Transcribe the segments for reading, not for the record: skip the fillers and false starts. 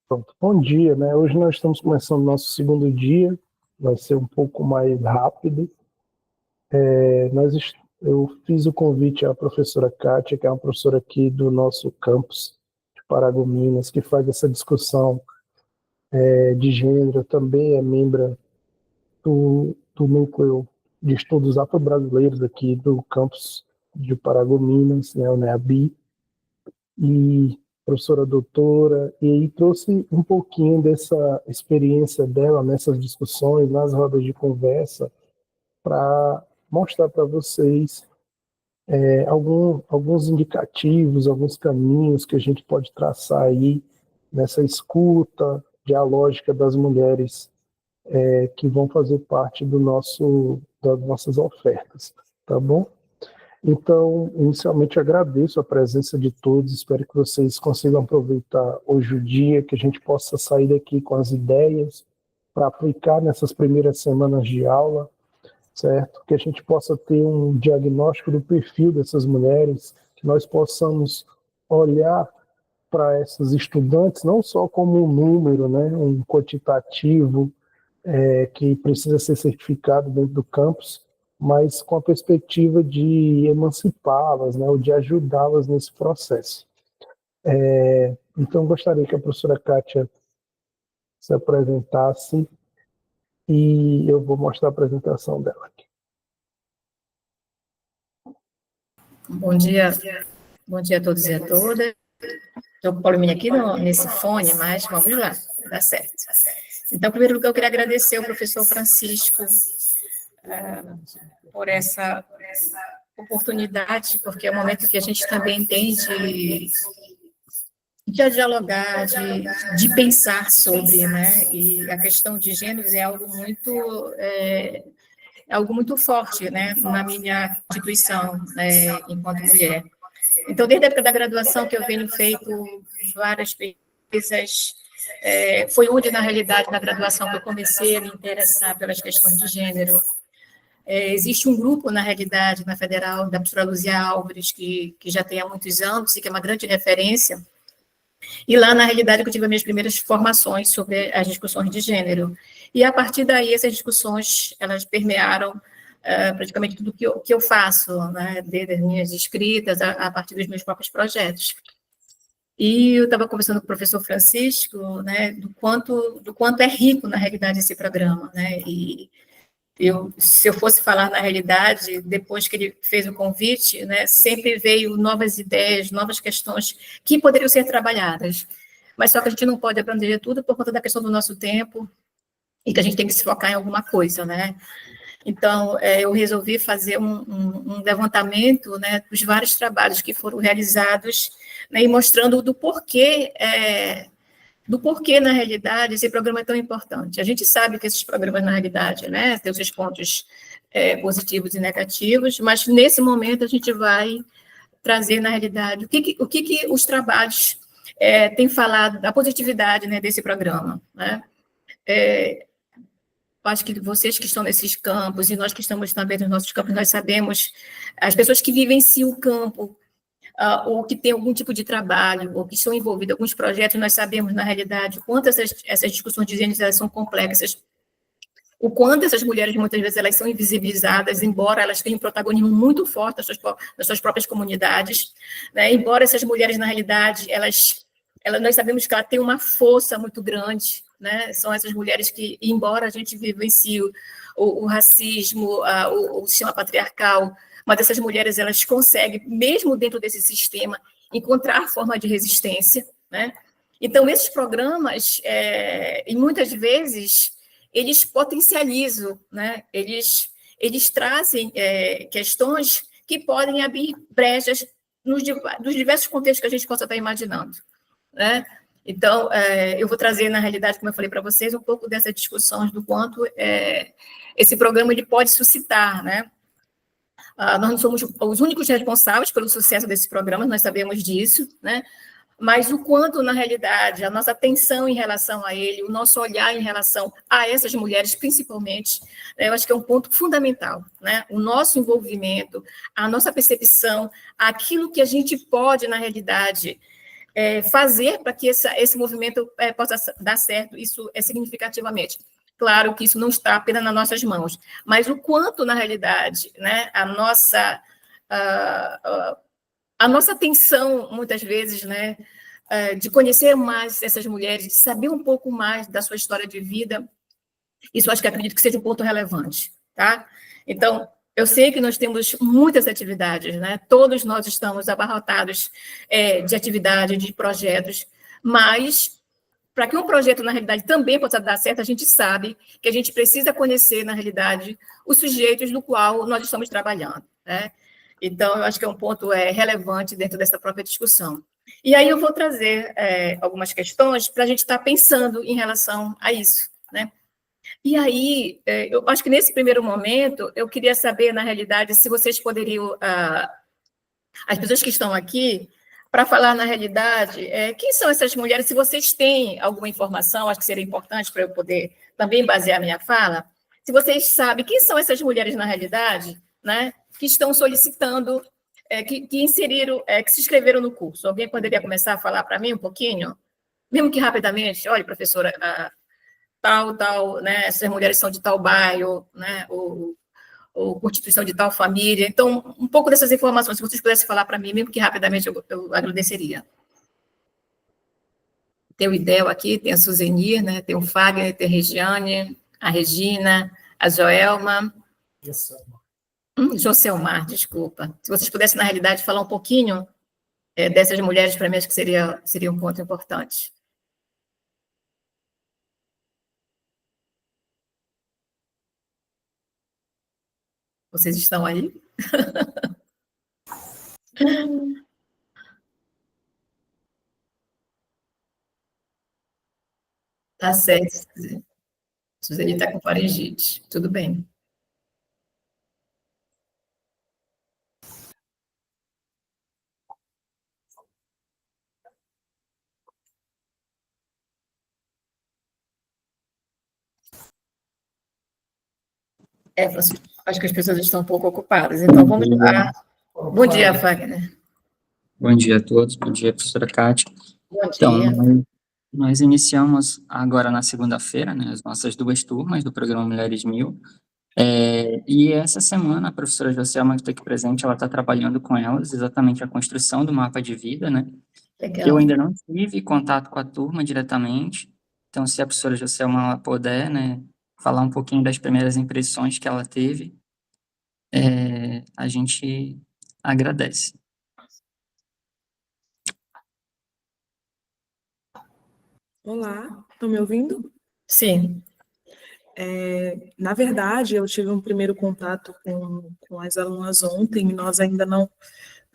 Pronto, bom dia, né? Hoje nós estamos começando nosso segundo dia, vai ser um pouco mais rápido. Eu fiz o convite à professora Kátia, que é uma professora aqui do nosso campus de Paragominas, que faz essa discussão de gênero, também é membro do núcleo de estudos afro-brasileiros aqui do campus de Paragominas, né, o NEABI, e professora doutora, e aí trouxe um pouquinho dessa experiência dela nessas discussões, nas rodas de conversa, para mostrar para vocês alguns indicativos, alguns caminhos que a gente pode traçar aí nessa escuta dialógica das mulheres que vão fazer parte das nossas ofertas, tá bom? Então, inicialmente agradeço a presença de todos, espero que vocês consigam aproveitar hoje o dia, que a gente possa sair daqui com as ideias para aplicar nessas primeiras semanas de aula, certo? Que a gente possa ter um diagnóstico do perfil dessas mulheres, que nós possamos olhar para essas estudantes não só como um número, né, um quantitativo que precisa ser certificado dentro do campus, mas com a perspectiva de emancipá-las, né, ou de ajudá-las nesse processo. Então, gostaria que a professora Kátia se apresentasse e eu vou mostrar a apresentação dela aqui. Bom dia a todos e a todas. Estou com probleminha aqui nesse fone, mas vamos lá, vai dar certo. Então, em primeiro lugar, eu queria agradecer ao professor Francisco por essa oportunidade, porque é um momento que a gente também tem de dialogar, de pensar sobre, né? E a questão de gêneros é algo muito forte, né, na minha instituição, enquanto mulher. Então, desde a época da graduação que eu venho feito várias pesquisas, foi onde, na realidade, na graduação que eu comecei a me interessar pelas questões de gênero. Existe um grupo, na realidade, na Federal, da professora Luzia Álvares, que já tem há muitos anos e que é uma grande referência, e lá, na realidade, eu tive as minhas primeiras formações sobre as discussões de gênero. E, a partir daí, essas discussões, elas permearam praticamente tudo que eu faço, né, desde as minhas escritas, a partir dos meus próprios projetos. E eu estava conversando com o professor Francisco, né, do quanto é rico, na realidade, esse programa, né, e se eu fosse falar na realidade, depois que ele fez o convite, né, sempre veio novas ideias, novas questões que poderiam ser trabalhadas, mas só que a gente não pode aprender tudo por conta da questão do nosso tempo e que a gente tem que se focar em alguma coisa, né? Então, eu resolvi fazer um levantamento, né, dos vários trabalhos que foram realizados, né, e mostrando do porquê, na realidade, esse programa é tão importante. A gente sabe que esses programas, na realidade, né, têm os seus pontos positivos e negativos, mas, nesse momento, a gente vai trazer, na realidade, o que os trabalhos têm falado da positividade, né, desse programa, né? Acho que vocês que estão nesses campos, e nós que estamos também nos nossos campos, nós sabemos, as pessoas que vivenciam o campo, ou que têm algum tipo de trabalho, ou que estão envolvidas em alguns projetos, nós sabemos, na realidade, o quanto essas discussões de gênero elas são complexas, o quanto essas mulheres, muitas vezes, elas são invisibilizadas, embora elas tenham um protagonismo muito forte nas suas próprias comunidades, né? Embora essas mulheres, na realidade, nós sabemos que ela tem uma força muito grande, né? São essas mulheres que, embora a gente vivencie o racismo, o sistema patriarcal, mas essas mulheres, elas conseguem, mesmo dentro desse sistema, encontrar forma de resistência, né? Então, esses programas, e muitas vezes, eles potencializam, né? Eles trazem questões que podem abrir brechas nos diversos contextos que a gente possa estar imaginando, né? Então, eu vou trazer, na realidade, como eu falei para vocês, um pouco dessas discussões do quanto esse programa ele pode suscitar, né? Nós não somos os únicos responsáveis pelo sucesso desse programa, nós sabemos disso, né? Mas o quanto, na realidade, a nossa atenção em relação a ele, o nosso olhar em relação a essas mulheres, principalmente, eu acho que é um ponto fundamental, né? O nosso envolvimento, a nossa percepção, aquilo que a gente pode, na realidade, fazer para que esse movimento possa dar certo, isso significativamente. Claro que isso não está apenas nas nossas mãos, mas o quanto, na realidade, né, a nossa atenção, muitas vezes, né, de conhecer mais essas mulheres, de saber um pouco mais da sua história de vida, isso acho que acredito que seja um ponto relevante, tá? Então, eu sei que nós temos muitas atividades, né? Todos nós estamos abarrotados de atividade, de projetos, mas para que um projeto, na realidade, também possa dar certo, a gente sabe que a gente precisa conhecer, na realidade, os sujeitos no qual nós estamos trabalhando, né? Então, eu acho que é um ponto relevante dentro dessa própria discussão. E aí eu vou trazer algumas questões para a gente estar pensando em relação a isso, né? E aí, eu acho que nesse primeiro momento, eu queria saber, na realidade, se vocês poderiam, as pessoas que estão aqui, para falar, na realidade, quem são essas mulheres, se vocês têm alguma informação, acho que seria importante para eu poder também basear a minha fala, se vocês sabem quem são essas mulheres, na realidade, né, que estão solicitando, que inseriram, que se inscreveram no curso. Alguém poderia começar a falar para mim um pouquinho? Mesmo que rapidamente, olha, professora, tal, né, essas mulheres são de tal bairro, né, ou constituição de tal família. Então, um pouco dessas informações, se vocês pudessem falar para mim, mesmo que rapidamente, eu agradeceria. Tem o Idel aqui, tem a Suzenir, né, tem o Fagner, tem a Regiane, a Regina, a Joelma. Joselmar, desculpa. Se vocês pudessem, na realidade, falar um pouquinho dessas mulheres, para mim, acho que seria um ponto importante. Vocês estão aí? Tá certo. Suzeli está com faringite. Tudo bem. Francisco, acho que as pessoas estão um pouco ocupadas, então vamos lá. Bom dia, Fagner. Bom dia a todos, bom dia, professora Kátia. Bom dia. Então, nós iniciamos agora na segunda-feira, né, as nossas 2 turmas do programa Mulheres 1000, e essa semana a professora Joselma, que está aqui presente, ela está trabalhando com elas exatamente a construção do mapa de vida, né? Legal. Eu ainda não tive contato com a turma diretamente, então se a professora Joselma puder, né, falar um pouquinho das primeiras impressões que ela teve, a gente agradece. Olá, estão me ouvindo? Sim. Na verdade, eu tive um primeiro contato com as alunas ontem, e nós ainda não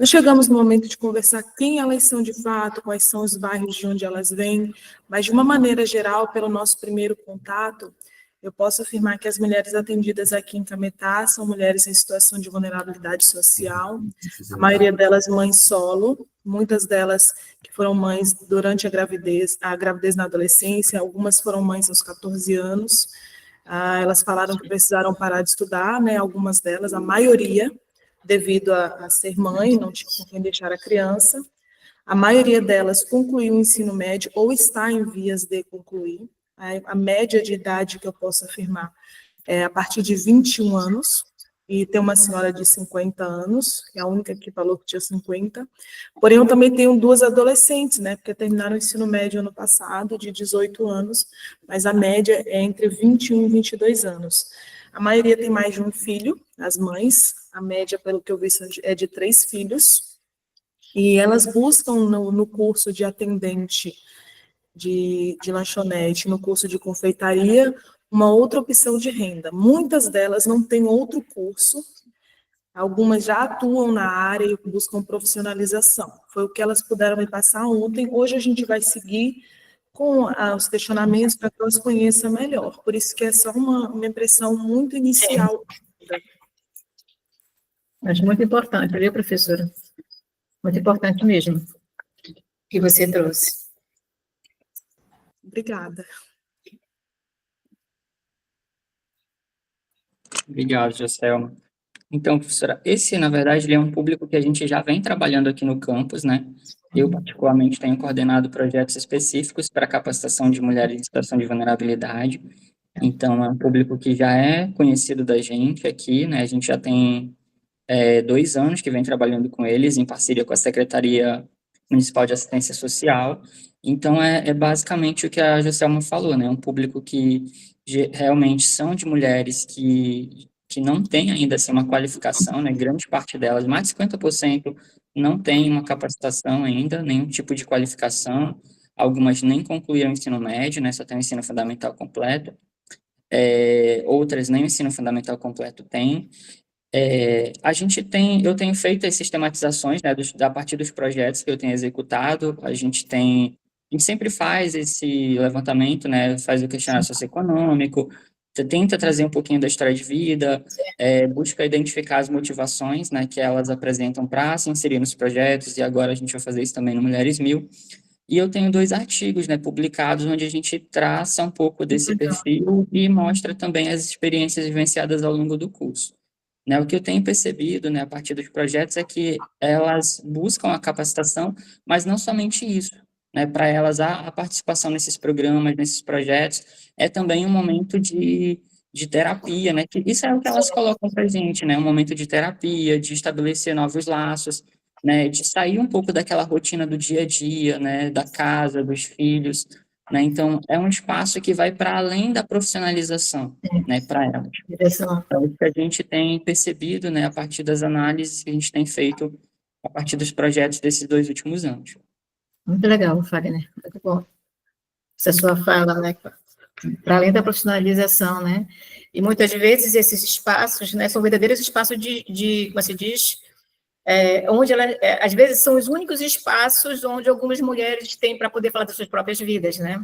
chegamos no momento de conversar quem elas são de fato, quais são os bairros de onde elas vêm, mas de uma maneira geral, pelo nosso primeiro contato, eu posso afirmar que as mulheres atendidas aqui em Cametá são mulheres em situação de vulnerabilidade social, a maioria delas mães solo, muitas delas que foram mães durante a gravidez na adolescência, algumas foram mães aos 14 anos, elas falaram que precisaram parar de estudar, né, algumas delas, a maioria, devido a ser mãe, não tinha com quem deixar a criança. A maioria delas concluiu o ensino médio ou está em vias de concluir. A média de idade que eu posso afirmar é a partir de 21 anos, e tem uma senhora de 50 anos, que é a única que falou que tinha 50. Porém, eu também tenho 2 adolescentes, né, porque terminaram o ensino médio ano passado, de 18 anos, mas a média é entre 21 e 22 anos. A maioria tem mais de um filho, as mães, a média, pelo que eu vi, é de 3 filhos, e elas buscam no curso de atendente de lanchonete, no curso de confeitaria, uma outra opção de renda. Muitas delas não têm outro curso, algumas já atuam na área e buscam profissionalização. Foi o que elas puderam me passar ontem. Hoje a gente vai seguir com os questionamentos para que elas conheçam melhor. Por isso que é só uma impressão muito inicial. Mas muito importante, viu, professora? Muito importante mesmo, que você trouxe. Obrigada. Obrigado, Joselma. Então, professora, esse, na verdade, ele é um público que a gente já vem trabalhando aqui no campus, né? Eu, particularmente, tenho coordenado projetos específicos para capacitação de mulheres em situação de vulnerabilidade. Então, é um público que já é conhecido da gente aqui, né? A gente já tem 2 anos que vem trabalhando com eles, em parceria com a Secretaria Municipal de Assistência Social. Então, é basicamente o que a Joselma falou, né? Um público que realmente são de mulheres que não têm ainda assim, uma qualificação, né? Grande parte delas, mais de 50%, não tem uma capacitação ainda, nenhum tipo de qualificação. Algumas nem concluíram o ensino médio, né? Só tem o ensino fundamental completo. Outras nem o ensino fundamental completo têm. Eu tenho feito as sistematizações, né, a partir dos projetos que eu tenho executado, a gente sempre faz esse levantamento, né, faz o questionário socioeconômico, tenta trazer um pouquinho da história de vida, busca identificar as motivações, né, que elas apresentam para se inserir nos projetos, e agora a gente vai fazer isso também no Mulheres Mil. E eu tenho 2 artigos, né, publicados, onde a gente traça um pouco desse perfil e mostra também as experiências vivenciadas ao longo do curso. Né, o que eu tenho percebido, né, a partir dos projetos é que elas buscam a capacitação, mas não somente isso. Né, para elas, a participação nesses programas, nesses projetos, é também um momento de terapia, né, que isso é o que elas colocam para a gente, né, um momento de terapia, de estabelecer novos laços, né, de sair um pouco daquela rotina do dia a dia, né, da casa, dos filhos, né, então é um espaço que vai para além da profissionalização, né, para elas. Direção. É o que a gente tem percebido, né, a partir das análises que a gente tem feito a partir dos projetos desses 2 últimos anos. Muito legal, Fagner. Muito bom. Essa sua fala, né? Para além da profissionalização, né? E muitas vezes esses espaços, né, são verdadeiros espaços como se diz, onde às vezes são os únicos espaços onde algumas mulheres têm para poder falar das suas próprias vidas, né?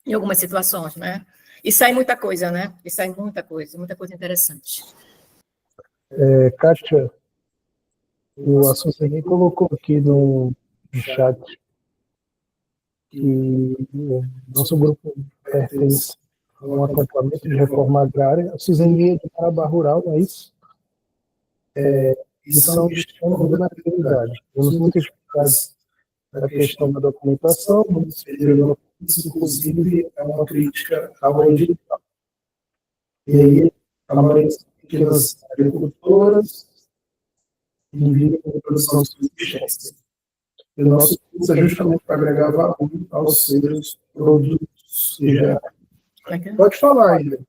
Em algumas situações, né? E sai muita coisa, né? E sai muita coisa interessante. Kátia, a Suzane colocou aqui no chat que o nosso grupo pertence a um acampamento de reforma agrária. A Suzane é de Marabá Rural, não é isso? E são de extrema vulnerabilidade. Temos muitas dificuldades na questão da documentação, isso, inclusive, é uma crítica ao edital. E aí, a maioria das pequenas agricultoras vivem com produção de subsistência. E o nosso curso é justamente para agregar valor aos seus produtos. Pode falar ainda.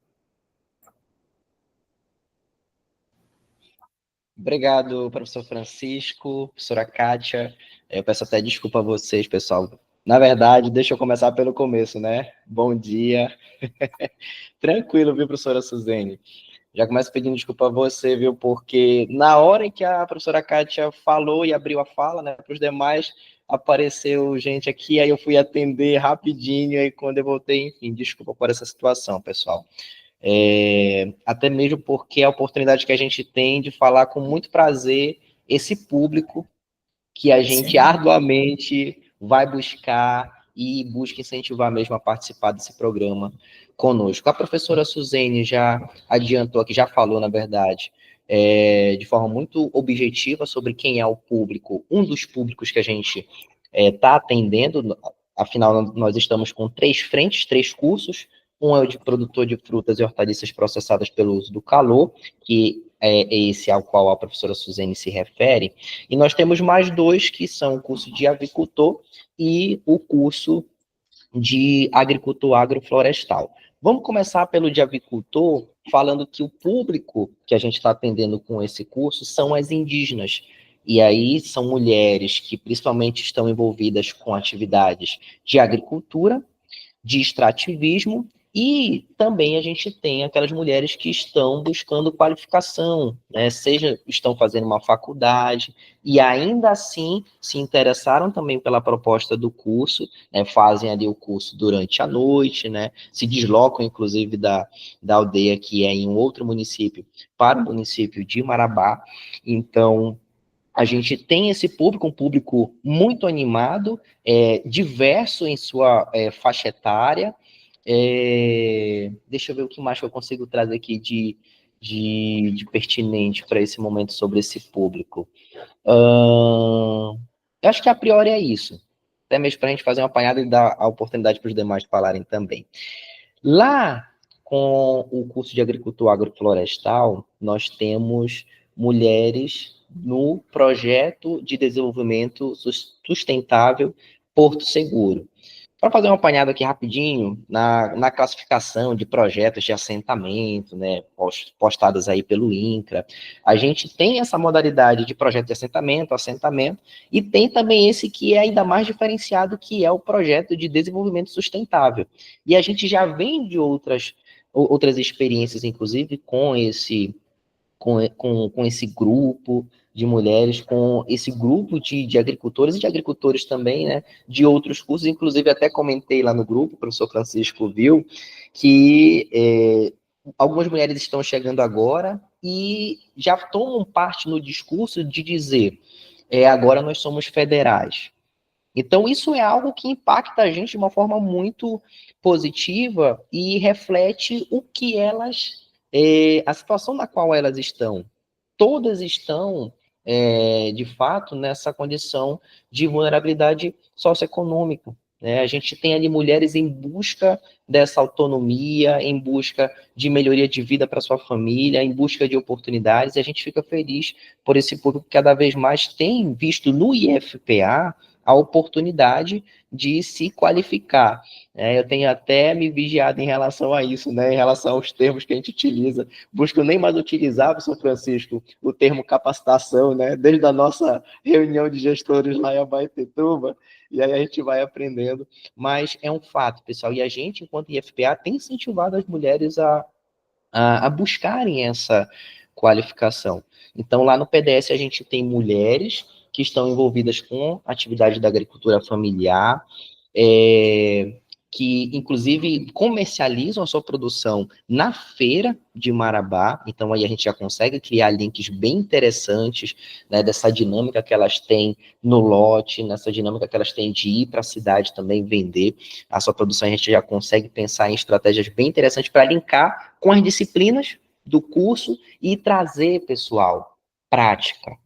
Obrigado, professor Francisco, professora Kátia. Eu peço até desculpa a vocês, pessoal. Na verdade, deixa eu começar pelo começo, né? Bom dia. Tranquilo, viu, professora Suzane? Já começo pedindo desculpa a você, viu? Porque na hora em que a professora Kátia falou e abriu a fala, né, para os demais, apareceu gente aqui, aí eu fui atender rapidinho, aí quando eu voltei, enfim, desculpa por essa situação, pessoal. Até mesmo porque é a oportunidade que a gente tem de falar com muito prazer esse público que a gente arduamente vai buscar e busca incentivar mesmo a participar desse programa conosco. A professora Suzane já adiantou aqui, já falou, na verdade, de forma muito objetiva sobre quem é o público, um dos públicos que a gente está atendendo. Afinal, nós estamos com 3 frentes, 3 cursos. Um é o de produtor de frutas e hortaliças processadas pelo uso do calor, que é esse ao qual a professora Suzane se refere, e nós temos mais 2, que são o curso de avicultor e o curso de agricultor agroflorestal. Vamos começar pelo de avicultor, falando que o público que a gente está atendendo com esse curso são as indígenas, e aí são mulheres que principalmente estão envolvidas com atividades de agricultura, de extrativismo, e também a gente tem aquelas mulheres que estão buscando qualificação, né? Seja estão fazendo uma faculdade, e ainda assim se interessaram também pela proposta do curso, né? Fazem ali o curso durante a noite, né? Se deslocam, inclusive, da aldeia que é em um outro município para o município de Marabá. Então, a gente tem esse público, um público muito animado, diverso em sua faixa etária. Deixa eu ver o que mais que eu consigo trazer aqui de pertinente para esse momento sobre esse público? Eu acho que a priori é isso. Até mesmo para a gente fazer uma apanhada e dar a oportunidade para os demais falarem também. Lá, com o curso de agricultura agroflorestal, nós temos mulheres no projeto de desenvolvimento sustentável Porto Seguro. Para fazer uma apanhada aqui rapidinho, na classificação de projetos de assentamento, né, postadas aí pelo INCRA, a gente tem essa modalidade de projeto de assentamento, e tem também esse que é ainda mais diferenciado, que é o projeto de desenvolvimento sustentável. E a gente já vem de outras experiências, inclusive, com esse grupo de mulheres, com esse grupo de agricultores e de agricultores também, né, de outros cursos, inclusive até comentei lá no grupo, o professor Francisco viu, que algumas mulheres estão chegando agora e já tomam parte no discurso de dizer, agora nós somos federais. Então, isso é algo que impacta a gente de uma forma muito positiva e reflete o que elas, a situação na qual elas estão. Todas estão, de fato, nessa condição de vulnerabilidade socioeconômica, né? A gente tem ali mulheres em busca dessa autonomia, em busca de melhoria de vida para sua família, em busca de oportunidades, e a gente fica feliz por esse público que cada vez mais tem visto no IFPA a oportunidade de se qualificar. Eu tenho até me vigiado em relação a isso, né, em relação aos termos que a gente utiliza. Busco nem mais utilizar, professor Francisco, o termo capacitação, né, desde a nossa reunião de gestores lá em Abaetetuba, e aí a gente vai aprendendo. Mas é um fato, pessoal, e a gente, enquanto IFPA, tem incentivado as mulheres a buscarem essa qualificação. Então, lá no PDS, a gente tem mulheres que estão envolvidas com atividade da agricultura familiar, que, inclusive, comercializam a sua produção na feira de Marabá. Então, aí a gente já consegue criar links bem interessantes, né, dessa dinâmica que elas têm no lote, nessa dinâmica que elas têm de ir para a cidade também vender a sua produção. A gente já consegue pensar em estratégias bem interessantes para linkar com as disciplinas do curso e trazer, pessoal, prática.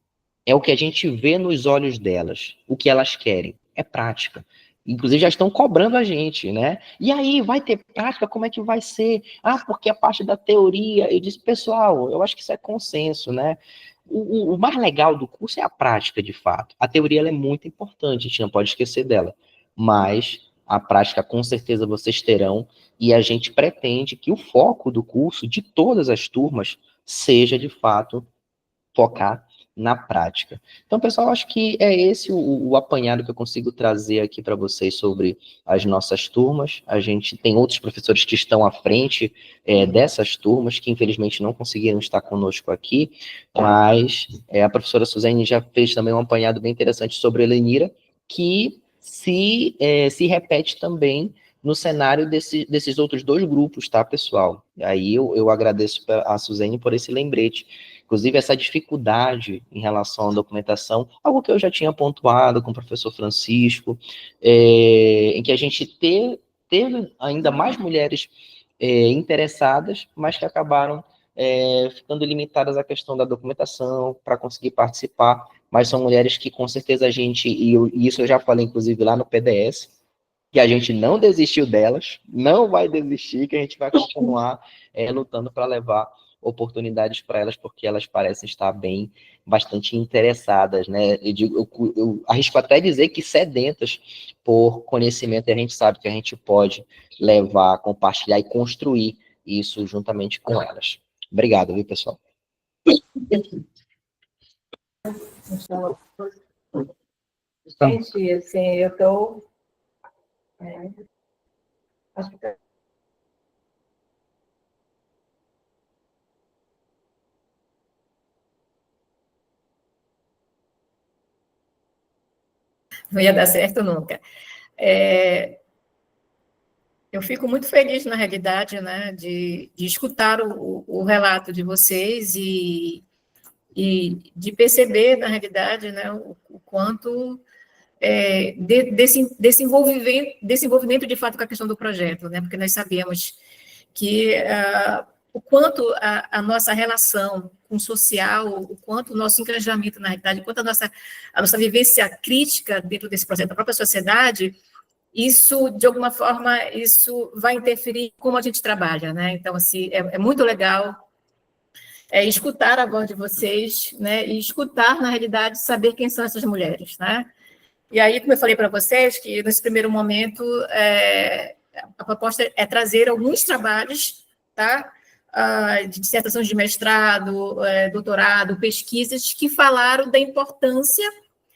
É o que a gente vê nos olhos delas. O que elas querem é prática. Inclusive, já estão cobrando a gente, né? E aí, vai ter prática? Como é que vai ser? Porque a parte da teoria... Eu disse, pessoal, eu acho que isso é consenso, né? O mais legal do curso é a prática, de fato. A teoria ela é muito importante, a gente não pode esquecer dela. Mas a prática, com certeza, vocês terão. E a gente pretende que o foco do curso, de todas as turmas, seja, de fato, focar na prática. Então, pessoal, acho que é esse o apanhado que eu consigo trazer aqui para vocês sobre as nossas turmas. A gente tem outros professores que estão à frente dessas turmas, que infelizmente não conseguiram estar conosco aqui, mas a professora Suzane já fez também um apanhado bem interessante sobre a Helenira, que se repete também no cenário desses outros dois grupos, tá, pessoal? E aí eu agradeço a Suzane por esse lembrete. Inclusive, essa dificuldade em relação à documentação, algo que eu já tinha pontuado com o professor Francisco, em que a gente teve ainda mais mulheres interessadas, mas que acabaram ficando limitadas à questão da documentação para conseguir participar, mas são mulheres que, com certeza, a gente, e isso eu já falei, inclusive, lá no PDS, que a gente não desistiu delas, não vai desistir, que a gente vai continuar lutando para levar oportunidades para elas, porque elas parecem estar bastante interessadas, né? Eu arrisco até dizer que sedentas por conhecimento, e a gente sabe que a gente pode levar, compartilhar e construir isso juntamente com elas. Obrigado, viu, pessoal? Gente, assim, eu estou... acho que não ia dar certo nunca. Eu fico muito feliz, na realidade, né, de escutar o relato de vocês e de perceber, na realidade, né, o quanto desse envolvimento, de fato, com a questão do projeto, né, porque nós sabemos que o quanto a nossa relação com o social, o quanto o nosso engajamento na realidade, o quanto a nossa vivência crítica dentro desse projeto da própria sociedade, isso, de alguma forma, isso vai interferir em como a gente trabalha, né? Então, assim, é muito legal escutar a voz de vocês, né? E escutar, na realidade, saber quem são essas mulheres, né? E aí, como eu falei para vocês, que nesse primeiro momento a proposta é trazer alguns trabalhos, tá? De dissertações de mestrado, doutorado, pesquisas que falaram da importância,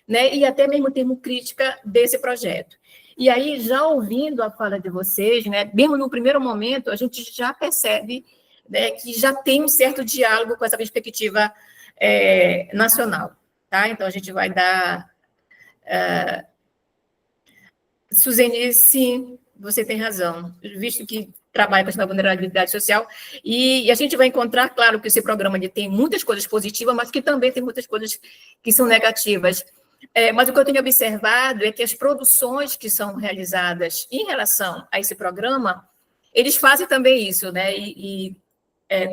né? E até mesmo termo crítica desse projeto. E aí, já ouvindo a fala de vocês, né? Mesmo no primeiro momento, a gente já percebe, né, que já tem um certo diálogo com essa perspectiva nacional, tá? Então, a gente vai dar... Suzene, sim, você tem razão, visto que trabalha com essa vulnerabilidade social, e a gente vai encontrar, claro, que esse programa ele tem muitas coisas positivas, mas que também tem muitas coisas que são negativas. Mas o que eu tenho observado é que as produções que são realizadas em relação a esse programa, eles fazem também isso, né?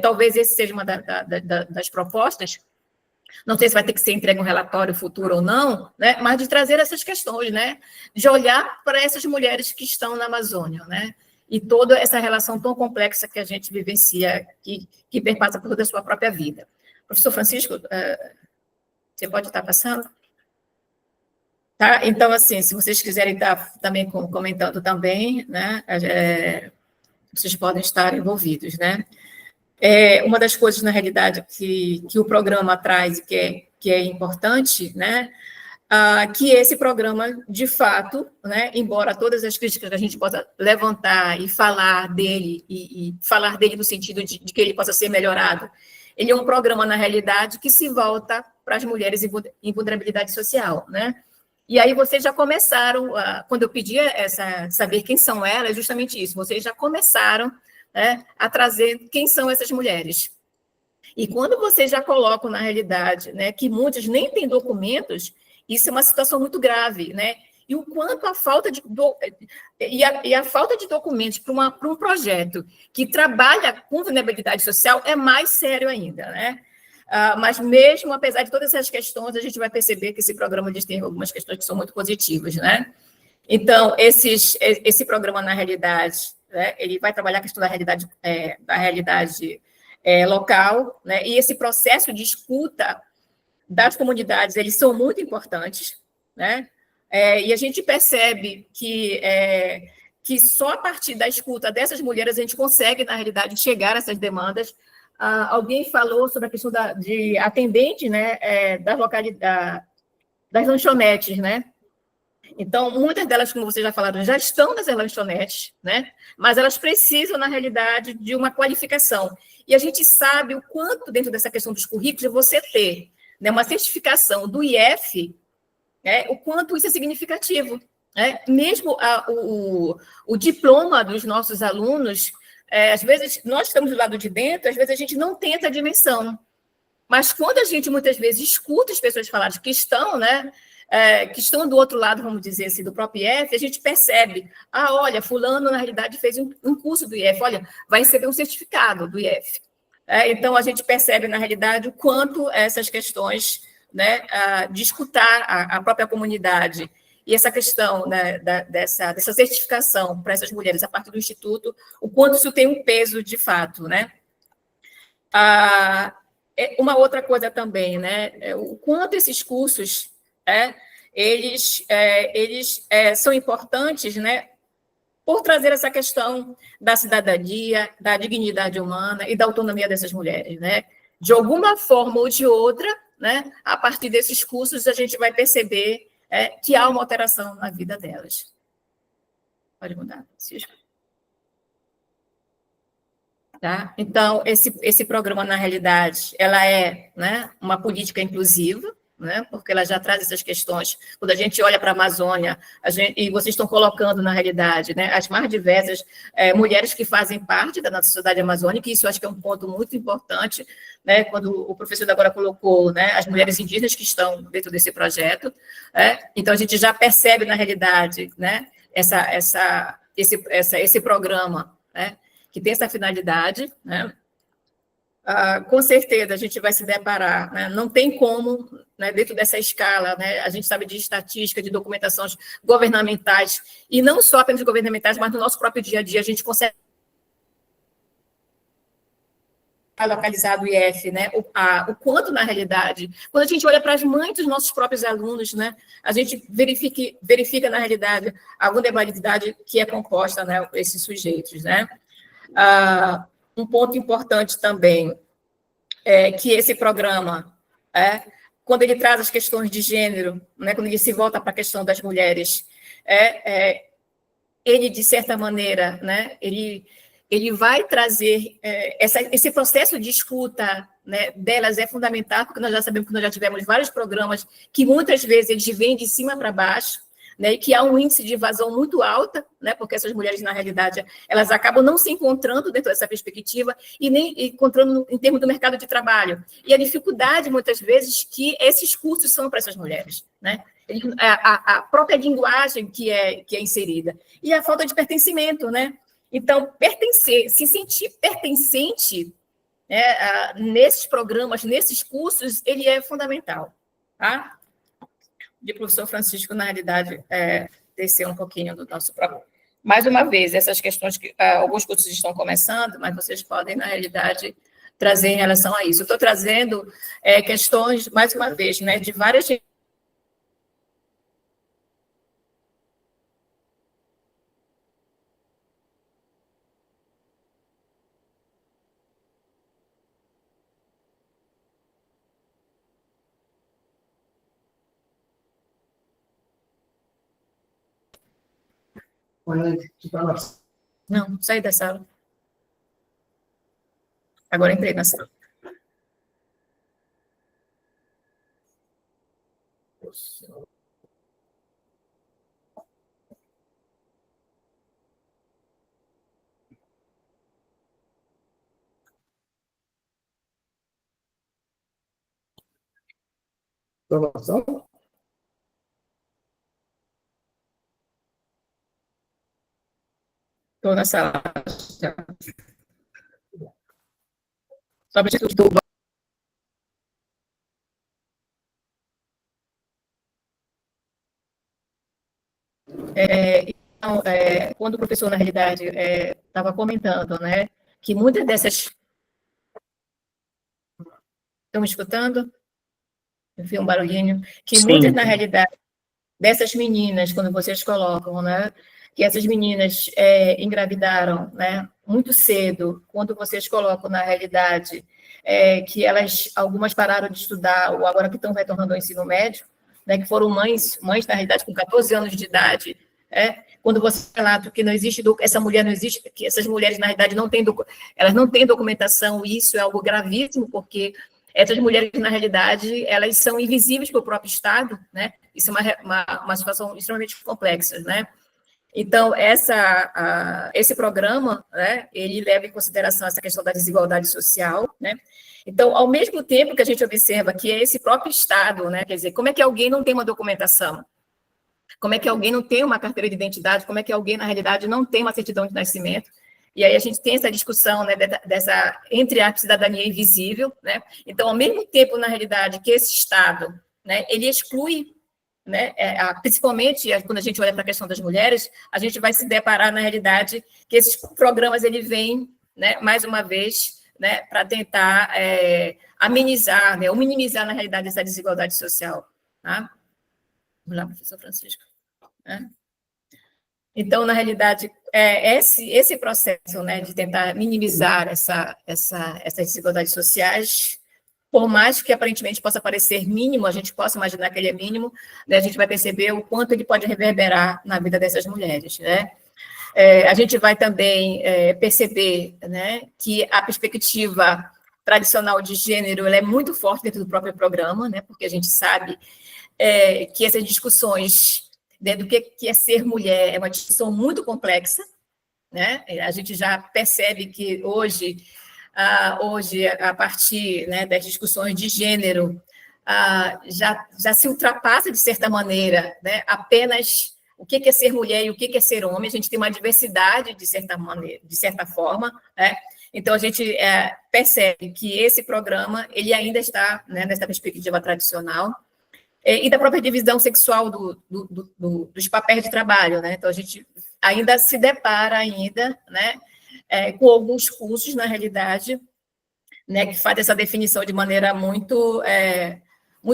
Talvez esse seja uma das propostas. Não sei se vai ter que ser entregue um relatório futuro ou não, né? Mas de trazer essas questões, né? De olhar para essas mulheres que estão na Amazônia, né? E toda essa relação tão complexa que a gente vivencia, que perpassa por toda a sua própria vida. Professor Francisco, você pode estar passando? Tá? Então, assim, se vocês quiserem estar também comentando também, né? Vocês podem estar envolvidos, né? Uma das coisas, na realidade, que o programa traz e que é importante, né, que esse programa, de fato, né, embora todas as críticas que a gente possa levantar e falar dele, e falar dele no sentido de que ele possa ser melhorado, ele é um programa, na realidade, que se volta para as mulheres em vulnerabilidade social, né? E aí vocês já começaram, quando eu pedi saber quem são elas, é justamente isso, vocês já começaram a trazer quem são essas mulheres. E quando vocês já colocam na realidade, né, que muitas nem têm documentos, isso é uma situação muito grave, né? E o quanto a falta de a falta de documentos para um projeto que trabalha com vulnerabilidade social é mais sério ainda, né? Mas mesmo apesar de todas essas questões, a gente vai perceber que esse programa tem algumas questões que são muito positivas, né? Então, esse programa, na realidade, né, ele vai trabalhar a questão da realidade local, né, e esse processo de escuta das comunidades, eles são muito importantes, né, e a gente percebe que só a partir da escuta dessas mulheres a gente consegue, na realidade, chegar a essas demandas. Alguém falou sobre a questão de atendente, né, das lanchonetes, né? Então, muitas delas, como vocês já falaram, já estão nas lanchonetes, né? Mas elas precisam, na realidade, de uma qualificação. E a gente sabe o quanto, dentro dessa questão dos currículos, você ter, né, uma certificação do IF, né, o quanto isso é significativo. Né? Mesmo o diploma dos nossos alunos, às vezes, nós estamos do lado de dentro, às vezes a gente não tem essa dimensão. Mas quando a gente, muitas vezes, escuta as pessoas falarem que estão, né, que estão do outro lado, vamos dizer assim, do próprio IF, a gente percebe, olha, fulano, na realidade, fez um curso do IF, olha, vai receber um certificado do IF. Então, a gente percebe, na realidade, o quanto essas questões, né, de escutar a própria comunidade e essa questão, né, dessa certificação para essas mulheres a partir do Instituto, o quanto isso tem um peso de fato, né? Uma outra coisa também, né, o quanto esses cursos, eles são importantes, né, por trazer essa questão da cidadania, da dignidade humana e da autonomia dessas mulheres, né? De alguma forma ou de outra, né, a partir desses cursos a gente vai perceber que há uma alteração na vida delas. Pode mudar, Francisco. Tá? Então, esse programa, na realidade, ela é, né, uma política inclusiva, né, porque ela já traz essas questões. Quando a gente olha para a Amazônia, e vocês estão colocando, na realidade, né, as mais diversas mulheres que fazem parte da nossa sociedade amazônica, e isso eu acho que é um ponto muito importante, né, quando o professor agora colocou, né, as mulheres indígenas que estão dentro desse projeto. Então, a gente já percebe, na realidade, né, esse programa, né, que tem essa finalidade, né? com certeza a gente vai se deparar, né? Não tem como, né, dentro dessa escala, né, a gente sabe de estatística, de documentações governamentais, e não só apenas governamentais, mas no nosso próprio dia a dia, a gente consegue localizado o IF, né, o quanto, na realidade, quando a gente olha para as mães dos nossos próprios alunos, né, a gente verifica, na realidade, a vulnerabilidade que é composta, né, por esses sujeitos, né. Um ponto importante também é que esse programa, quando ele traz as questões de gênero, né, quando ele se volta para a questão das mulheres, ele, de certa maneira, né, ele vai trazer esse processo de escuta, né, delas é fundamental, porque nós já sabemos que nós já tivemos vários programas que muitas vezes eles vêm de cima para baixo, né, e que há um índice de evasão muito alta, né, porque essas mulheres, na realidade, elas acabam não se encontrando dentro dessa perspectiva e nem encontrando em termos do mercado de trabalho. E a dificuldade, muitas vezes, que esses cursos são para essas mulheres, né? A própria linguagem que é inserida. E a falta de pertencimento, né? Então, pertencer, se sentir pertencente, né, nesses programas, nesses cursos, ele é fundamental, tá? De professor Francisco, na realidade, descer um pouquinho do nosso próprio. Mais uma vez, essas questões que alguns cursos estão começando, mas vocês podem, na realidade, trazer em relação a isso. Eu estou trazendo questões, mais uma vez, né, de várias. Não, saí da sala. Agora entrei na sala. Estou na sala. Só para estou. Então, quando o professor, na realidade, estava comentando, né, que muitas dessas... Estão me escutando? Eu vi um barulhinho. Que Sim. Muitas, na realidade, dessas meninas, quando vocês colocam, né, que essas meninas engravidaram, né, muito cedo, quando vocês colocam, na realidade, que algumas pararam de estudar, ou agora que estão retornando ao ensino médio, né, que foram mães, na realidade, com 14 anos de idade, quando você relata que não existe, essa mulher não existe, que essas mulheres, na realidade, elas não têm documentação, e isso é algo gravíssimo, porque essas mulheres, na realidade, elas são invisíveis para o próprio Estado, né? Isso é uma situação extremamente complexa, né? Então, esse programa, né, ele leva em consideração essa questão da desigualdade social, né? Então, ao mesmo tempo que a gente observa que é esse próprio Estado, né, quer dizer, como é que alguém não tem uma documentação? Como é que alguém não tem uma carteira de identidade? Como é que alguém, na realidade, não tem uma certidão de nascimento? E aí a gente tem essa discussão, né, dessa, entre aspas, cidadania invisível, né? Então, ao mesmo tempo, na realidade, que esse Estado, né, ele exclui, né, principalmente quando a gente olha para a questão das mulheres, a gente vai se deparar, na realidade, que esses programas, ele vêm, né, mais uma vez, né, para tentar amenizar, né, ou minimizar, na realidade, essa desigualdade social. Tá? Vamos lá, professor Francisco. Então, na realidade, esse processo, né, de tentar minimizar essas desigualdades sociais, por mais que aparentemente possa parecer mínimo, a gente possa imaginar que ele é mínimo, né, a gente vai perceber o quanto ele pode reverberar na vida dessas mulheres, né? A gente vai também perceber, né, que a perspectiva tradicional de gênero ela é muito forte dentro do próprio programa, né, porque a gente sabe que essas discussões, né, do que é ser mulher é uma discussão muito complexa, né? A gente já percebe que hoje a partir, né, das discussões de gênero, já se ultrapassa, de certa maneira, né, apenas o que é ser mulher e o que é ser homem. A gente tem uma diversidade, de certa maneira, de certa forma, né? Então, a gente percebe que esse programa, ele ainda está, né, nessa perspectiva tradicional, e da própria divisão sexual dos papéis de trabalho, né? Então, a gente ainda se depara ainda, né, com alguns cursos, na realidade, né, que fazem essa definição de maneira muito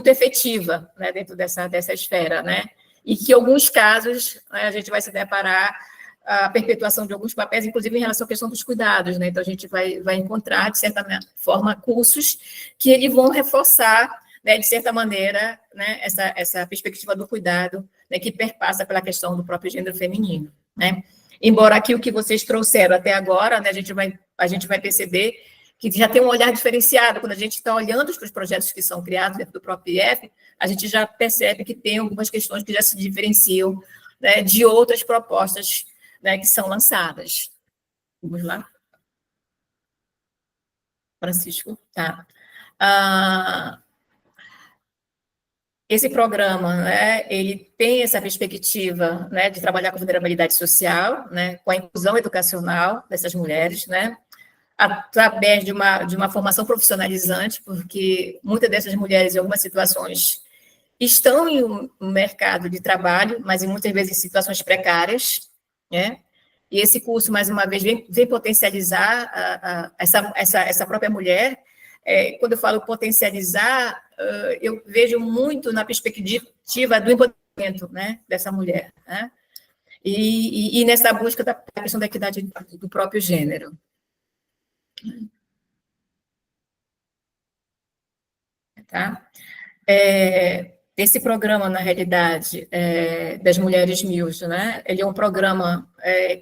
efetiva, né, dentro dessa esfera, né? E que, em alguns casos, né, a gente vai se deparar a perpetuação de alguns papéis, inclusive em relação à questão dos cuidados, né? Então, a gente vai encontrar, de certa forma, cursos que eles vão reforçar, né, de certa maneira, né, essa perspectiva do cuidado, né, que perpassa pela questão do próprio gênero feminino, né? Embora aqui o que vocês trouxeram até agora, né, a gente vai perceber que já tem um olhar diferenciado. Quando a gente está olhando para os projetos que são criados dentro do próprio IF, a gente já percebe que tem algumas questões que já se diferenciam, né, de outras propostas, né, que são lançadas. Vamos lá? Francisco? Tá. Esse programa, né, ele tem essa perspectiva, né, de trabalhar com vulnerabilidade social, né, com a inclusão educacional dessas mulheres, né, através de uma formação profissionalizante, porque muitas dessas mulheres, em algumas situações, estão em um mercado de trabalho, mas muitas vezes em situações precárias, né? E esse curso, mais uma vez, vem potencializar essa própria mulher. Quando eu falo potencializar, eu vejo muito na perspectiva do empoderamento, né, dessa mulher, né? E nessa busca da questão da equidade do próprio gênero. Tá? Esse programa, na realidade, das Mulheres Mils, né, ele é um programa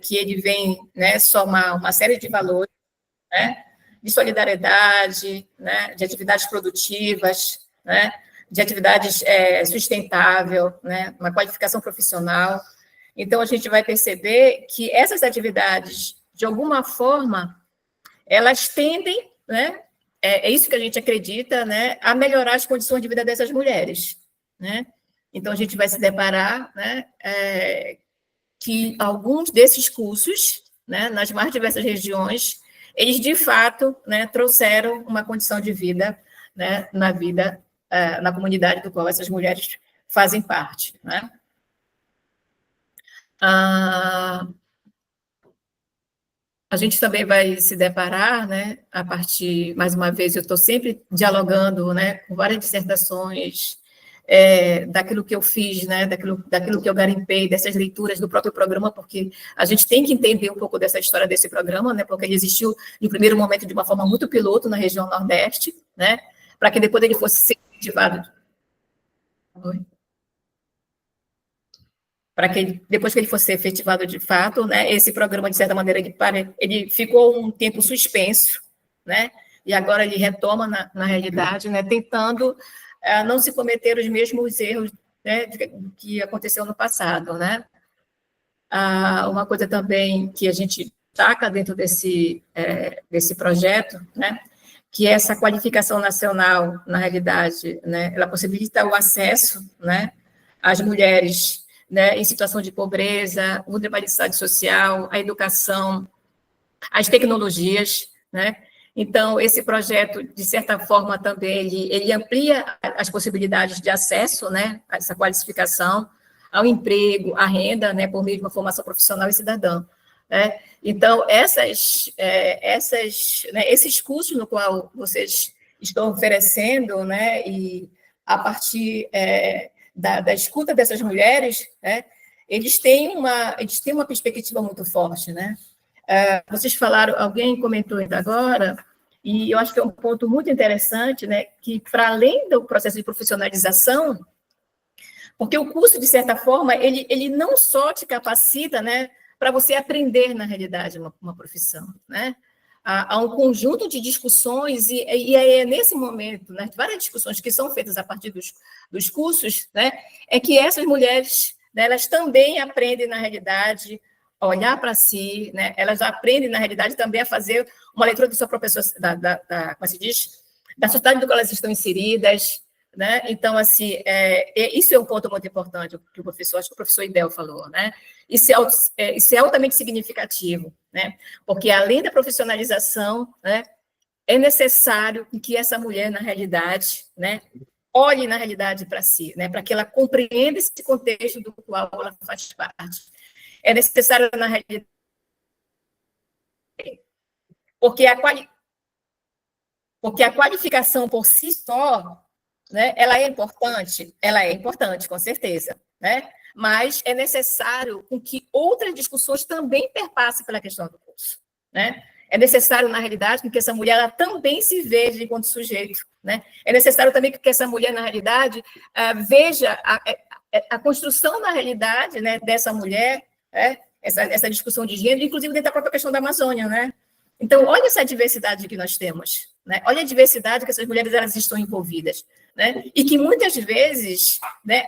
que ele vem, né, somar uma série de valores, né, de solidariedade, né, de atividades produtivas, né, de atividades sustentável, né, uma qualificação profissional. Então, a gente vai perceber que essas atividades, de alguma forma, elas tendem, né, é isso que a gente acredita, né, a melhorar as condições de vida dessas mulheres, né? Então, a gente vai se deparar, né, que alguns desses cursos, né, nas mais diversas regiões, eles, de fato, né, trouxeram uma condição de vida, né, na comunidade do qual essas mulheres fazem parte, né? A gente também vai se deparar, né, a partir, mais uma vez, eu estou sempre dialogando, né, com várias dissertações, daquilo que eu fiz, né, daquilo que eu garimpei, dessas leituras do próprio programa, porque a gente tem que entender um pouco dessa história desse programa, né, porque ele existiu, no primeiro momento, de uma forma muito piloto na região Nordeste, né, para que depois ele fosse ser efetivado. Para que depois que ele fosse efetivado de fato, né, esse programa, de certa maneira, ele ficou um tempo suspenso, né, e agora ele retoma na realidade, né, tentando não se cometer os mesmos erros, né, que aconteceu no passado, né. Uma coisa também que a gente destaca dentro desse projeto, né, que essa qualificação nacional, na realidade, né, ela possibilita o acesso, né, às mulheres, né, em situação de pobreza, vulnerabilidade social, a educação, as tecnologias, né? Então, esse projeto, de certa forma, também, ele amplia as possibilidades de acesso, né, a essa qualificação, ao emprego, à renda, né, por meio de uma formação profissional e cidadã, né? Então, esses cursos no qual vocês estão oferecendo, né, e a partir da escuta dessas mulheres, né, eles têm uma perspectiva muito forte, né? Vocês falaram, alguém comentou ainda agora, e eu acho que é um ponto muito interessante, né, que para além do processo de profissionalização, porque o curso, de certa forma, ele não só te capacita, né, para você aprender, na realidade, uma profissão, né? Há um conjunto de discussões, e é nesse momento, né, várias discussões que são feitas a partir dos cursos, né, é que essas mulheres, né, elas também aprendem, na realidade, a olhar para si, né, elas aprendem, na realidade, também a fazer uma leitura da sua própria, como se diz, da sociedade do qual elas estão inseridas, né? Então, assim, isso é um ponto muito importante que o professor, acho que o professor Idel falou, né? Isso é altamente significativo, né? Porque, além da profissionalização, né, é necessário que essa mulher, na realidade, né, olhe, na realidade, para si, né, para que ela compreenda esse contexto do qual ela faz parte. É necessário, na realidade, porque a qualificação por si só, né, ela é importante, com certeza, né, mas é necessário que outras discussões também perpassem pela questão do curso, né. É necessário, na realidade, que essa mulher ela também se veja enquanto sujeito, né? É necessário também que essa mulher, na realidade, veja a construção, na realidade, né, dessa mulher, essa discussão de gênero, inclusive dentro da própria questão da Amazônia, né? Então, olha essa diversidade que nós temos, né? Olha a diversidade que essas mulheres elas estão envolvidas, né? E que muitas vezes, né,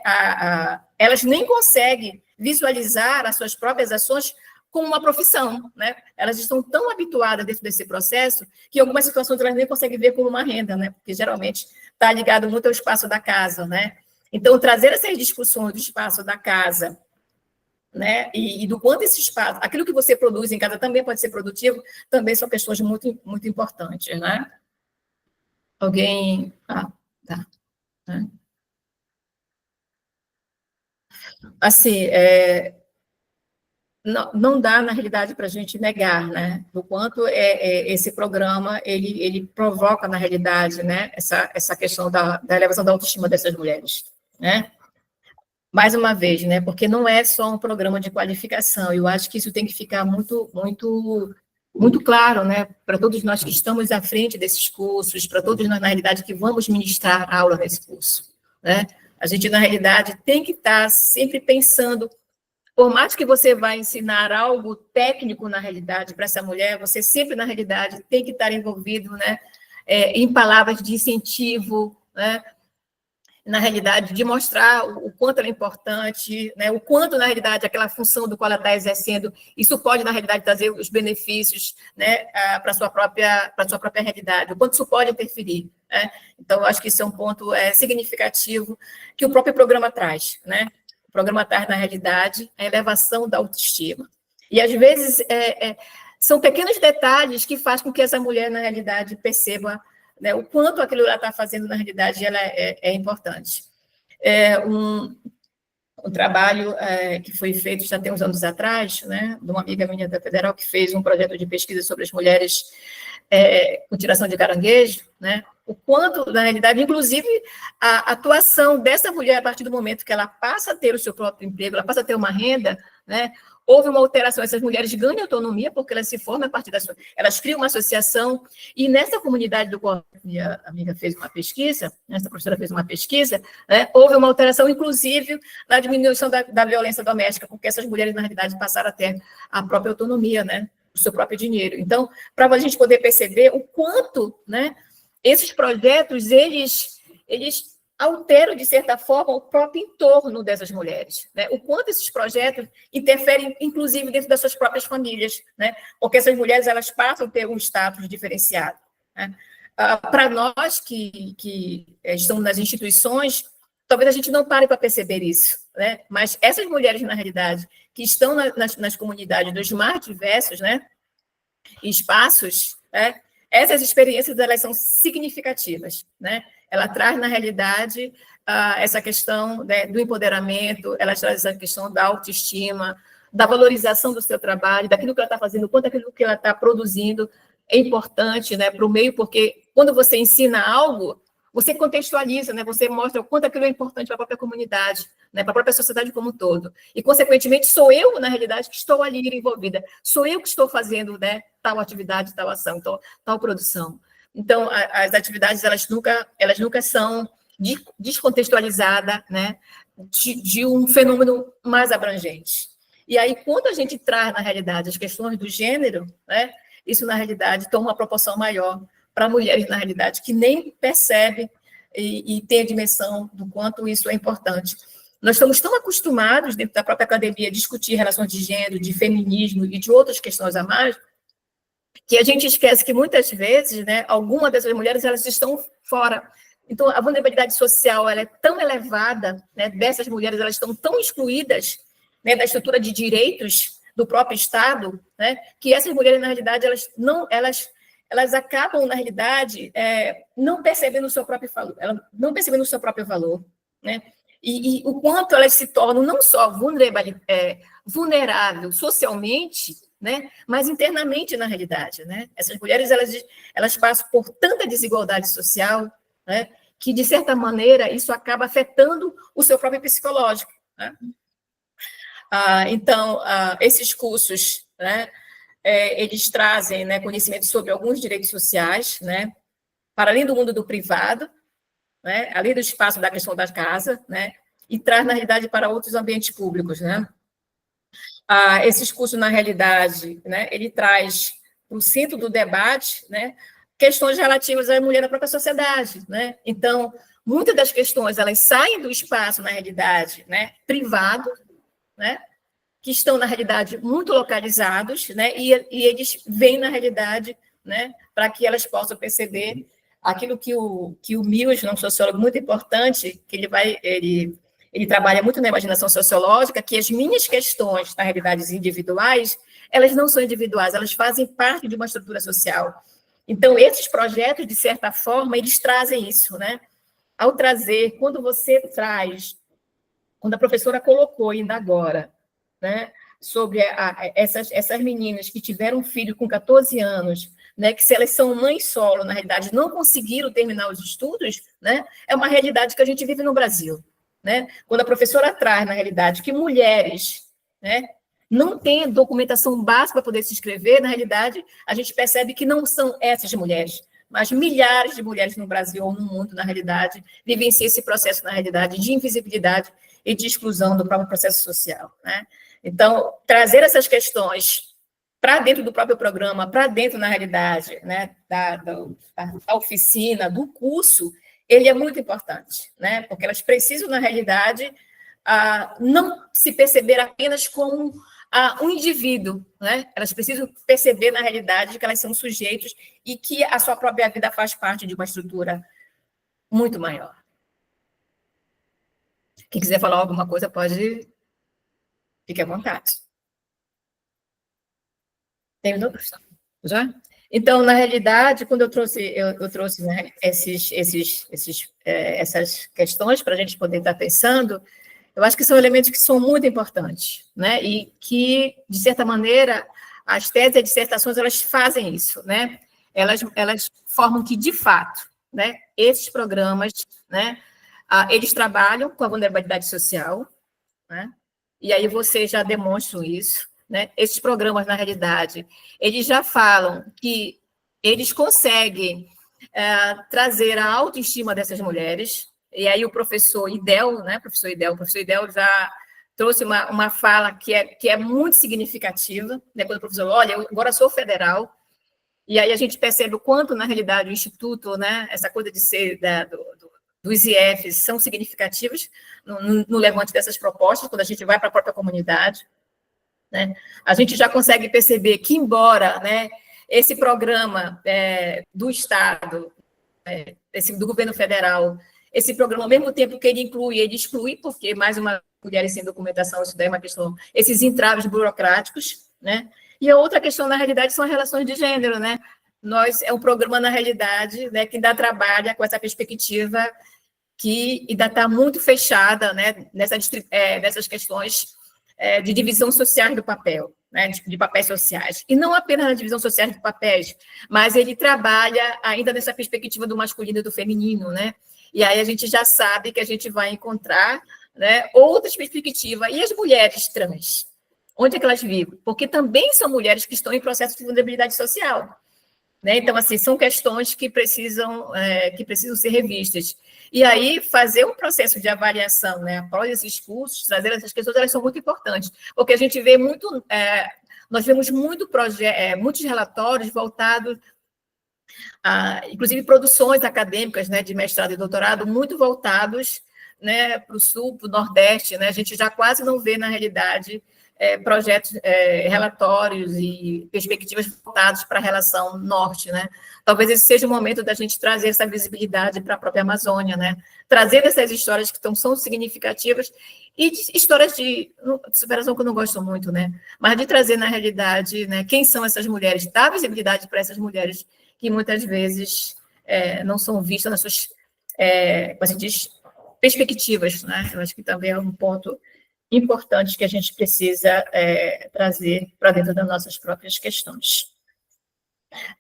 elas nem conseguem visualizar as suas próprias ações como uma profissão, né? Elas estão tão habituadas dentro desse processo que em algumas situações elas nem conseguem ver como uma renda, né? Porque geralmente está ligado muito ao espaço da casa, né? Então, trazer essas discussões do espaço da casa, né? E do quanto esse espaço, aquilo que você produz em casa também pode ser produtivo, também são questões muito, muito importantes, né? Alguém... tá. Né? Assim, não dá, na realidade, para a gente negar, né, do quanto esse programa, ele provoca, na realidade, né, essa questão da elevação da autoestima dessas mulheres, né. Mais uma vez, né, porque não é só um programa de qualificação, eu acho que isso tem que ficar muito, muito, muito claro, né, para todos nós que estamos à frente desses cursos, para todos nós, na realidade, que vamos ministrar aula nesse curso, né. A gente, na realidade, tem que estar sempre pensando. Por mais que você vá ensinar algo técnico, na realidade, para essa mulher, você sempre, na realidade, tem que estar envolvido, né, em palavras de incentivo, né, na realidade, de mostrar o quanto ela é importante, né, o quanto, na realidade, aquela função do qual ela está exercendo, isso pode, na realidade, trazer os benefícios, né, para a sua própria realidade, o quanto isso pode interferir, né. Então, eu acho que isso é um ponto significativo que o próprio programa traz, né. O programa traz, na realidade, a elevação da autoestima. E, às vezes, são pequenos detalhes que fazem com que essa mulher, na realidade, perceba, né, o quanto aquilo que ela está fazendo, na realidade, ela é importante. Um trabalho que foi feito já tem uns anos atrás, né, de uma amiga minha da Federal, que fez um projeto de pesquisa sobre as mulheres com tiração de caranguejo, né, o quanto, na realidade, inclusive, a atuação dessa mulher, a partir do momento que ela passa a ter o seu próprio emprego, ela passa a ter uma renda, né, houve uma alteração, essas mulheres ganham autonomia porque elas se formam a partir elas criam uma associação, e nessa comunidade do qual minha amiga fez uma pesquisa, essa professora fez uma pesquisa, né, houve uma alteração, inclusive, na diminuição da violência doméstica, porque essas mulheres, na realidade, passaram a ter a própria autonomia, né, o seu próprio dinheiro. Então, para a gente poder perceber o quanto, né, esses projetos, eles alteram, de certa forma, o próprio entorno dessas mulheres, né? O quanto esses projetos interferem, inclusive, dentro das suas próprias famílias, né? Porque essas mulheres, elas passam a ter um status diferenciado, né? Para nós que estamos nas instituições, talvez a gente não pare para perceber isso, né? Mas essas mulheres, na realidade, que estão nas comunidades dos mais diversos, né, espaços, né, essas experiências, elas são significativas, né? Ela traz, na realidade, essa questão, né, do empoderamento, ela traz essa questão da autoestima, da valorização do seu trabalho, daquilo que ela está fazendo, quanto aquilo que ela está produzindo é importante, né, para o meio, porque quando você ensina algo, você contextualiza, né, você mostra o quanto aquilo é importante para a própria comunidade, né, para a própria sociedade como um todo. E, consequentemente, sou eu, na realidade, que estou ali envolvida, sou eu que estou fazendo, né, tal atividade, tal ação, tal produção. Então, as atividades, elas nunca são descontextualizadas, né, de um fenômeno mais abrangente. E aí, quando a gente traz, na realidade, as questões do gênero, né, isso, na realidade, toma uma proporção maior para mulheres, na realidade, que nem percebem e têm a dimensão do quanto isso é importante. Nós estamos tão acostumados, dentro da própria academia, a discutir relações de gênero, de feminismo e de outras questões a mais, que a gente esquece que, muitas vezes, né, algumas dessas mulheres, elas estão fora Então, a vulnerabilidade social ela é tão elevada, né, dessas mulheres, elas estão tão excluídas, né, da estrutura de direitos do próprio Estado, né, que essas mulheres, na realidade, elas acabam, na realidade, não percebendo o seu próprio valor, não percebendo o seu próprio valor, né, e o quanto elas se tornam não só vulnerável socialmente, né, mas internamente, na realidade, né? Essas mulheres, elas passam por tanta desigualdade social, né, que, de certa maneira, isso acaba afetando o seu próprio psicológico, né? Então, esses cursos, né, eles trazem, né, conhecimento sobre alguns direitos sociais, né, para além do mundo do privado, né, além do espaço da questão da casa, né, e traz, na realidade, para outros ambientes públicos, né. Esses cursos, na realidade, né, ele traz para o centro do debate, né, questões relativas à mulher na própria sociedade, né. Então, muitas das questões, elas saem do espaço, na realidade, né, privado, né, que estão, na realidade, muito localizados, né, e eles vêm, na realidade, né, para que elas possam perceber aquilo que o Mills, um sociólogo muito importante, que ele trabalha muito na imaginação sociológica, que as minhas questões, na realidade, individuais, elas não são individuais, elas fazem parte de uma estrutura social. Então, esses projetos, de certa forma, eles trazem isso, né? Ao trazer, quando a professora colocou ainda agora, né, sobre essas meninas que tiveram um filho com 14 anos, né, que se elas são mães solo, na realidade, não conseguiram terminar os estudos, né, é uma realidade que a gente vive no Brasil, né? Quando a professora traz, na realidade, que mulheres, né, não têm documentação básica para poder se inscrever, na realidade, a gente percebe que não são essas mulheres, mas milhares de mulheres no Brasil ou no mundo, na realidade, vivenciam esse processo, na realidade, de invisibilidade e de exclusão do próprio processo social, né? Então, trazer essas questões para dentro do próprio programa, para dentro, na realidade, né, da oficina, do curso, ele é muito importante, né, porque elas precisam, na realidade, não se perceber apenas como um indivíduo, né, elas precisam perceber, na realidade, que elas são sujeitos e que a sua própria vida faz parte de uma estrutura muito maior. Quem quiser falar alguma coisa, pode... Fique à vontade. Terminou, professor? Já? Então, na realidade, quando eu trouxe né, essas questões para a gente poder estar pensando, eu acho que são elementos que são muito importantes, né? E que, de certa maneira, as teses e dissertações, elas fazem isso, né? Elas formam que, de fato, né, esses programas, né, eles trabalham com a vulnerabilidade social, né? E aí vocês já demonstram isso, né? Esses programas, na realidade, eles já falam que eles conseguem trazer a autoestima dessas mulheres, e aí o professor Idel, né? Professor Idel já trouxe uma fala que é muito significativa, né? Quando o professor, olha, eu agora sou federal, e aí a gente percebe o quanto, na realidade, o Instituto, né? Essa coisa de ser dos IFs são significativos no levante dessas propostas, quando a gente vai para a própria comunidade, né? A gente já consegue perceber que, embora, né, esse programa do Estado, do governo federal, esse programa, ao mesmo tempo que ele exclui, porque, mais uma mulheres sem documentação, isso daí é uma questão, esses entraves burocráticos, né? E a outra questão, na realidade, são as relações de gênero, né? É um programa, na realidade, né, que ainda trabalha com essa perspectiva que ainda está muito fechada, né, nessas questões de divisão social do papel, né, de papéis sociais. E não apenas na divisão social de papéis, mas ele trabalha ainda nessa perspectiva do masculino e do feminino, né? E aí a gente já sabe que a gente vai encontrar, né, outras perspectivas. E as mulheres trans? Onde é que elas vivem? Porque também são mulheres que estão em processo de vulnerabilidade social, né? Então, assim, são questões que precisam ser revistas. E aí, fazer um processo de avaliação, né, após esses cursos, trazer essas questões, elas são muito importantes, porque a gente vê muito, nós vemos muitos relatórios voltados inclusive, produções acadêmicas, né, de mestrado e doutorado, muito voltados, né, para o Sul, para o Nordeste, né? A gente já quase não vê, na realidade, projetos, relatórios e perspectivas voltados para a relação norte, né? Talvez esse seja o momento da gente trazer essa visibilidade para a própria Amazônia, né? Trazer essas histórias que são significativas e histórias de superação que eu não gosto muito, né? Mas de trazer na realidade, né, quem são essas mulheres, dar visibilidade para essas mulheres que muitas vezes não são vistas nas suas, como se diz, perspectivas, né? Eu acho que também é um ponto importante que a gente precisa trazer para dentro das nossas próprias questões.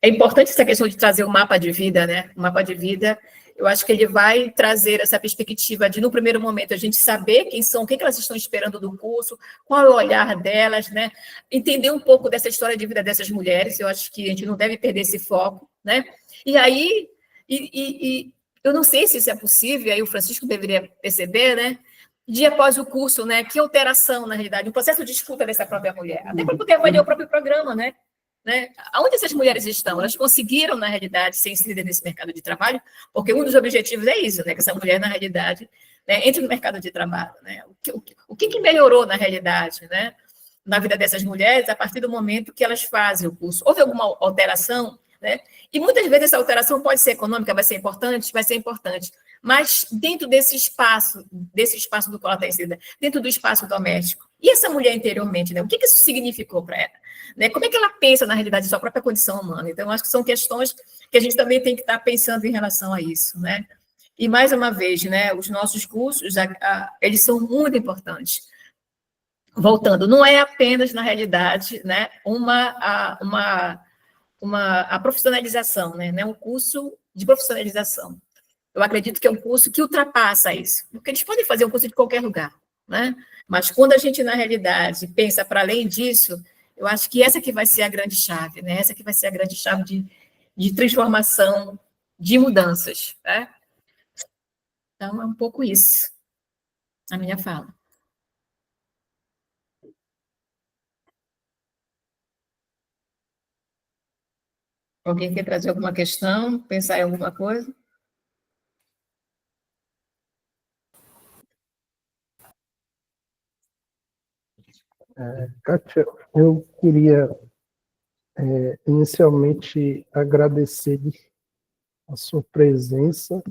É importante essa questão de trazer o mapa de vida, né? O mapa de vida, eu acho que ele vai trazer essa perspectiva de, no primeiro momento, a gente saber quem são, o que elas estão esperando do curso, qual é o olhar delas, né? Entender um pouco dessa história de vida dessas mulheres, eu acho que a gente não deve perder esse foco, né? E aí, eu não sei se isso é possível, aí o Francisco deveria perceber, né? Dia após o curso, né? Que alteração, na realidade, o processo de escuta dessa própria mulher, até para poder avaliar o próprio programa, né? Aonde essas mulheres estão? Elas conseguiram, na realidade, ser inseridas nesse mercado de trabalho? Porque um dos objetivos é isso, né? Que essa mulher, na realidade, né, entre no mercado de trabalho, né? O que melhorou, na realidade, né? Na vida dessas mulheres, a partir do momento que elas fazem o curso? Houve alguma alteração, né? E muitas vezes essa alteração pode ser econômica, vai ser importante, mas dentro desse espaço do qual ela está inserida, dentro do espaço doméstico. E essa mulher interiormente, né? O que isso significou para ela? Né? Como é que ela pensa, na realidade, sua própria condição humana? Então, acho que são questões que a gente também tem que estar pensando em relação a isso, né? E, mais uma vez, né, os nossos cursos, eles são muito importantes. Voltando, não é apenas, na realidade, né, a profissionalização, né? Um curso de profissionalização. Eu acredito que é um curso que ultrapassa isso, porque eles podem fazer um curso de qualquer lugar, né? Mas quando a gente, na realidade, pensa para além disso, eu acho que essa que vai ser a grande chave, né? Essa que vai ser a grande chave de transformação, de mudanças, né? Então, é um pouco isso, a minha fala. Alguém quer trazer alguma questão, pensar em alguma coisa? Kátia, eu queria inicialmente agradecer a sua presença.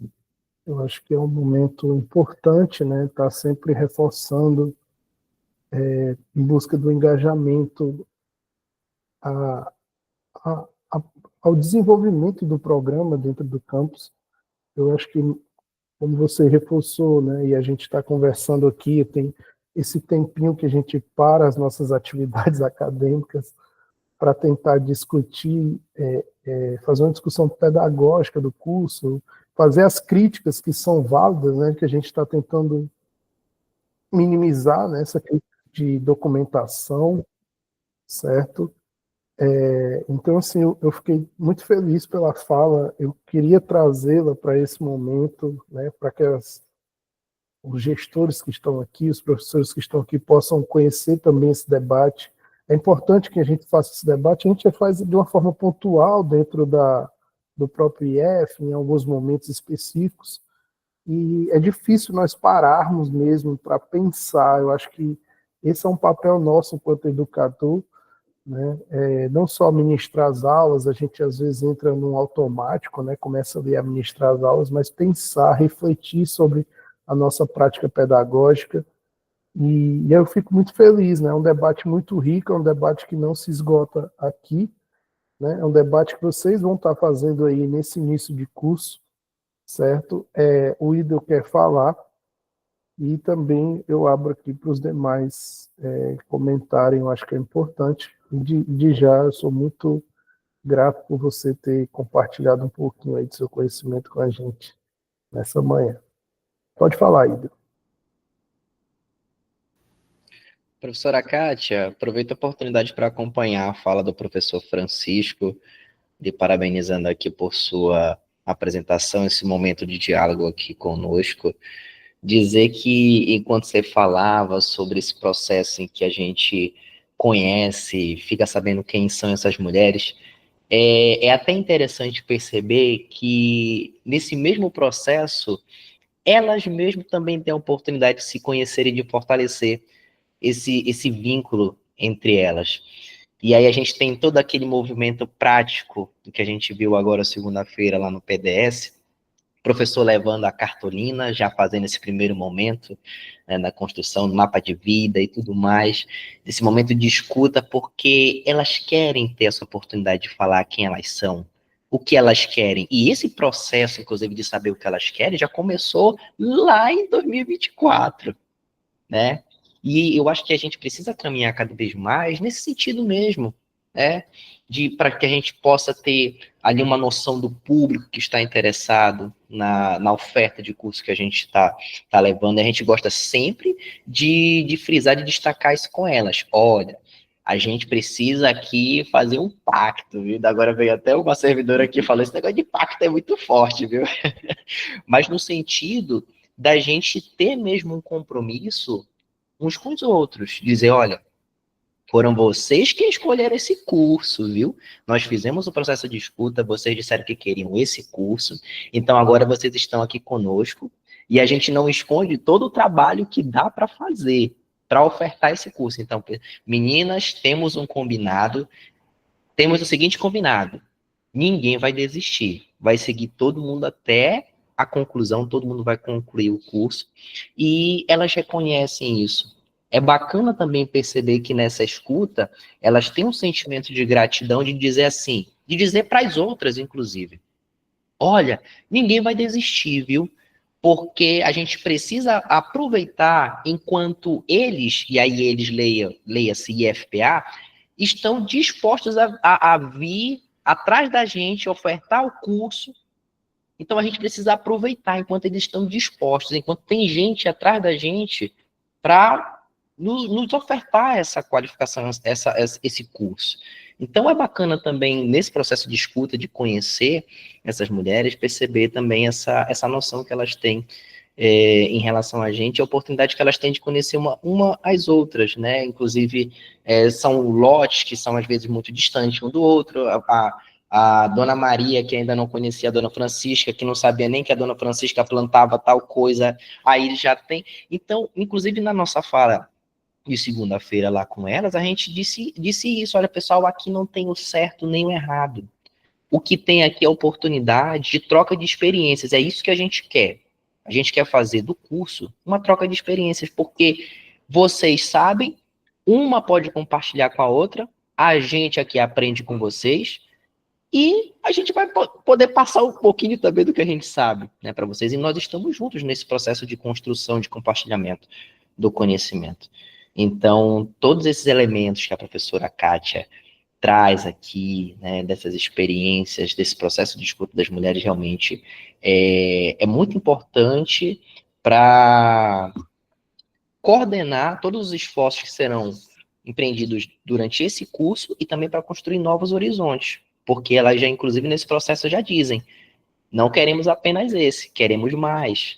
Eu acho que é um momento importante, né? Estar sempre reforçando em busca do engajamento a, a, ao desenvolvimento do programa dentro do campus. Eu acho que, como você reforçou, né? E a gente está conversando aqui, tem esse tempinho que a gente para as nossas atividades acadêmicas para tentar discutir, fazer uma discussão pedagógica do curso, fazer as críticas que são válidas, né, que a gente está tentando minimizar, né, essa crítica de documentação, certo? Então, assim, eu fiquei muito feliz pela fala, eu queria trazê-la para esse momento, né, para que os gestores que estão aqui, os professores que estão aqui possam conhecer também esse debate. É importante que a gente faça esse debate, a gente faz de uma forma pontual dentro do próprio IF, em alguns momentos específicos, e é difícil nós pararmos mesmo para pensar. Eu acho que esse é um papel nosso enquanto educador, né? Não só ministrar as aulas, a gente às vezes entra num automático, né? Começa ali a ministrar as aulas, mas pensar, refletir sobre a nossa prática pedagógica, e eu fico muito feliz, né? É um debate muito rico, é um debate que não se esgota aqui, né? É um debate que vocês vão estar fazendo aí nesse início de curso, certo? O Ido quer falar, e também eu abro aqui para os demais comentarem, eu acho que é importante. De já, eu sou muito grato por você ter compartilhado um pouquinho aí do seu conhecimento com a gente nessa manhã. Pode falar, Ido. Professora Kátia, aproveito a oportunidade para acompanhar a fala do professor Francisco, lhe parabenizando aqui por sua apresentação, esse momento de diálogo aqui conosco. Dizer que, enquanto você falava sobre esse processo em que a gente conhece, fica sabendo quem são essas mulheres, é até interessante perceber que, nesse mesmo processo, elas mesmas também têm a oportunidade de se conhecer e de fortalecer. esse vínculo entre elas. E aí a gente tem todo aquele movimento prático do que a gente viu agora segunda-feira lá no PDS, professor levando a cartolina, já fazendo esse primeiro momento, né, na construção do mapa de vida e tudo mais, esse momento de escuta, porque elas querem ter essa oportunidade de falar quem elas são, o que elas querem. E esse processo, inclusive, de saber o que elas querem, já começou lá em 2024, né? E eu acho que a gente precisa caminhar cada vez mais nesse sentido mesmo, né? Para que a gente possa ter ali uma noção do público que está interessado na oferta de curso que a gente está levando. A gente gosta sempre de frisar, de destacar isso com elas. Olha, a gente precisa aqui fazer um pacto, viu? Agora veio até uma servidora aqui e falou, esse negócio de pacto é muito forte, viu? Mas no sentido da gente ter mesmo um compromisso uns com os outros. Dizer, olha, foram vocês que escolheram esse curso, viu? Nós fizemos o processo de escuta, vocês disseram que queriam esse curso, então agora vocês estão aqui conosco, e a gente não esconde todo o trabalho que dá para fazer, para ofertar esse curso. Então, meninas, temos um combinado, temos o seguinte combinado, ninguém vai desistir, vai seguir todo mundo até a conclusão, todo mundo vai concluir o curso, e elas reconhecem isso. É bacana também perceber que nessa escuta, elas têm um sentimento de gratidão, de dizer assim, de dizer para as outras, inclusive, olha, ninguém vai desistir, viu? Porque a gente precisa aproveitar enquanto eles, e aí eles leia-se IFPA, estão dispostos a vir atrás da gente, ofertar o curso. Então a gente precisa aproveitar enquanto eles estão dispostos, enquanto tem gente atrás da gente para nos ofertar essa qualificação, esse curso. Então é bacana também, nesse processo de escuta, de conhecer essas mulheres, perceber também essa noção que elas têm em relação a gente, a oportunidade que elas têm de conhecer uma às outras, né? Inclusive, são lotes que são às vezes muito distantes um do outro. A Dona Maria, que ainda não conhecia a Dona Francisca, que não sabia nem que a Dona Francisca plantava tal coisa, aí ele já tem. Então, inclusive na nossa fala de segunda-feira lá com elas, a gente disse isso, olha pessoal, aqui não tem o certo nem o errado. O que tem aqui é oportunidade de troca de experiências, é isso que a gente quer. A gente quer fazer do curso uma troca de experiências, porque vocês sabem, uma pode compartilhar com a outra, a gente aqui aprende com vocês, e a gente vai poder passar um pouquinho também do que a gente sabe, né, para vocês, e nós estamos juntos nesse processo de construção, de compartilhamento do conhecimento. Então, todos esses elementos que a professora Kátia traz aqui, né, dessas experiências, desse processo de escuta das mulheres, realmente é muito importante para coordenar todos os esforços que serão empreendidos durante esse curso e também para construir novos horizontes, porque elas já, inclusive, nesse processo já dizem, não queremos apenas esse, queremos mais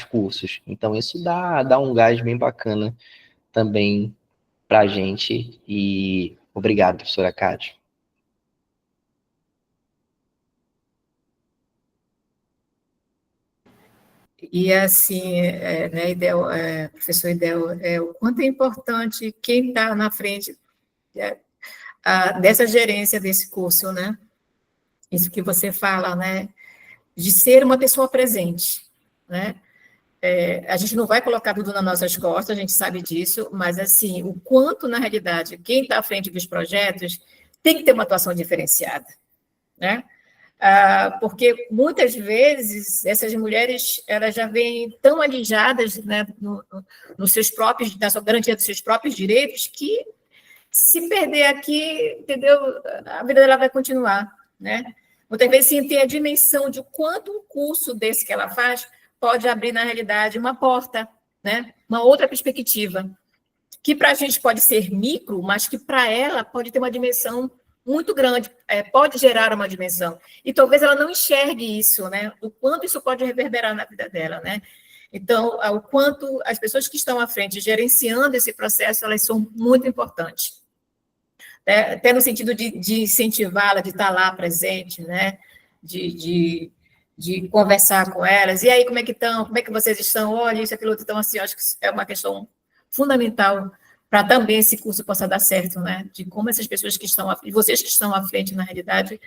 cursos. Então, isso dá um gás bem bacana também para a gente. E obrigado, professora Kátia. E assim, né, professor Idel, o quanto é importante quem está na frente dessa gerência desse curso, né? Isso que você fala, né? De ser uma pessoa presente, né? A gente não vai colocar tudo nas nossas costas, a gente sabe disso, mas assim, o quanto, na realidade, quem está à frente dos projetos tem que ter uma atuação diferenciada, né? Porque muitas vezes essas mulheres elas já vêm tão alijadas, né, nos seus próprios, na sua garantia dos seus próprios direitos, que se perder aqui, entendeu? A vida dela vai continuar, né? Muitas vezes sem ter a dimensão de quanto um curso desse que ela faz pode abrir, na realidade, uma porta, né? Uma outra perspectiva, que para a gente pode ser micro, mas que para ela pode ter uma dimensão muito grande, pode gerar uma dimensão. E talvez ela não enxergue isso, né? O quanto isso pode reverberar na vida dela, né? Então, o quanto as pessoas que estão à frente gerenciando esse processo, elas são muito importantes. Até no sentido de incentivá-la, de estar lá presente, né? De conversar com elas. E aí, como é que estão? Como é que vocês estão? Olha, isso, aquilo outro. Então, assim, acho que é uma questão fundamental para também esse curso possa dar certo, né? De como essas pessoas que estão, e vocês que estão à frente, na realidade,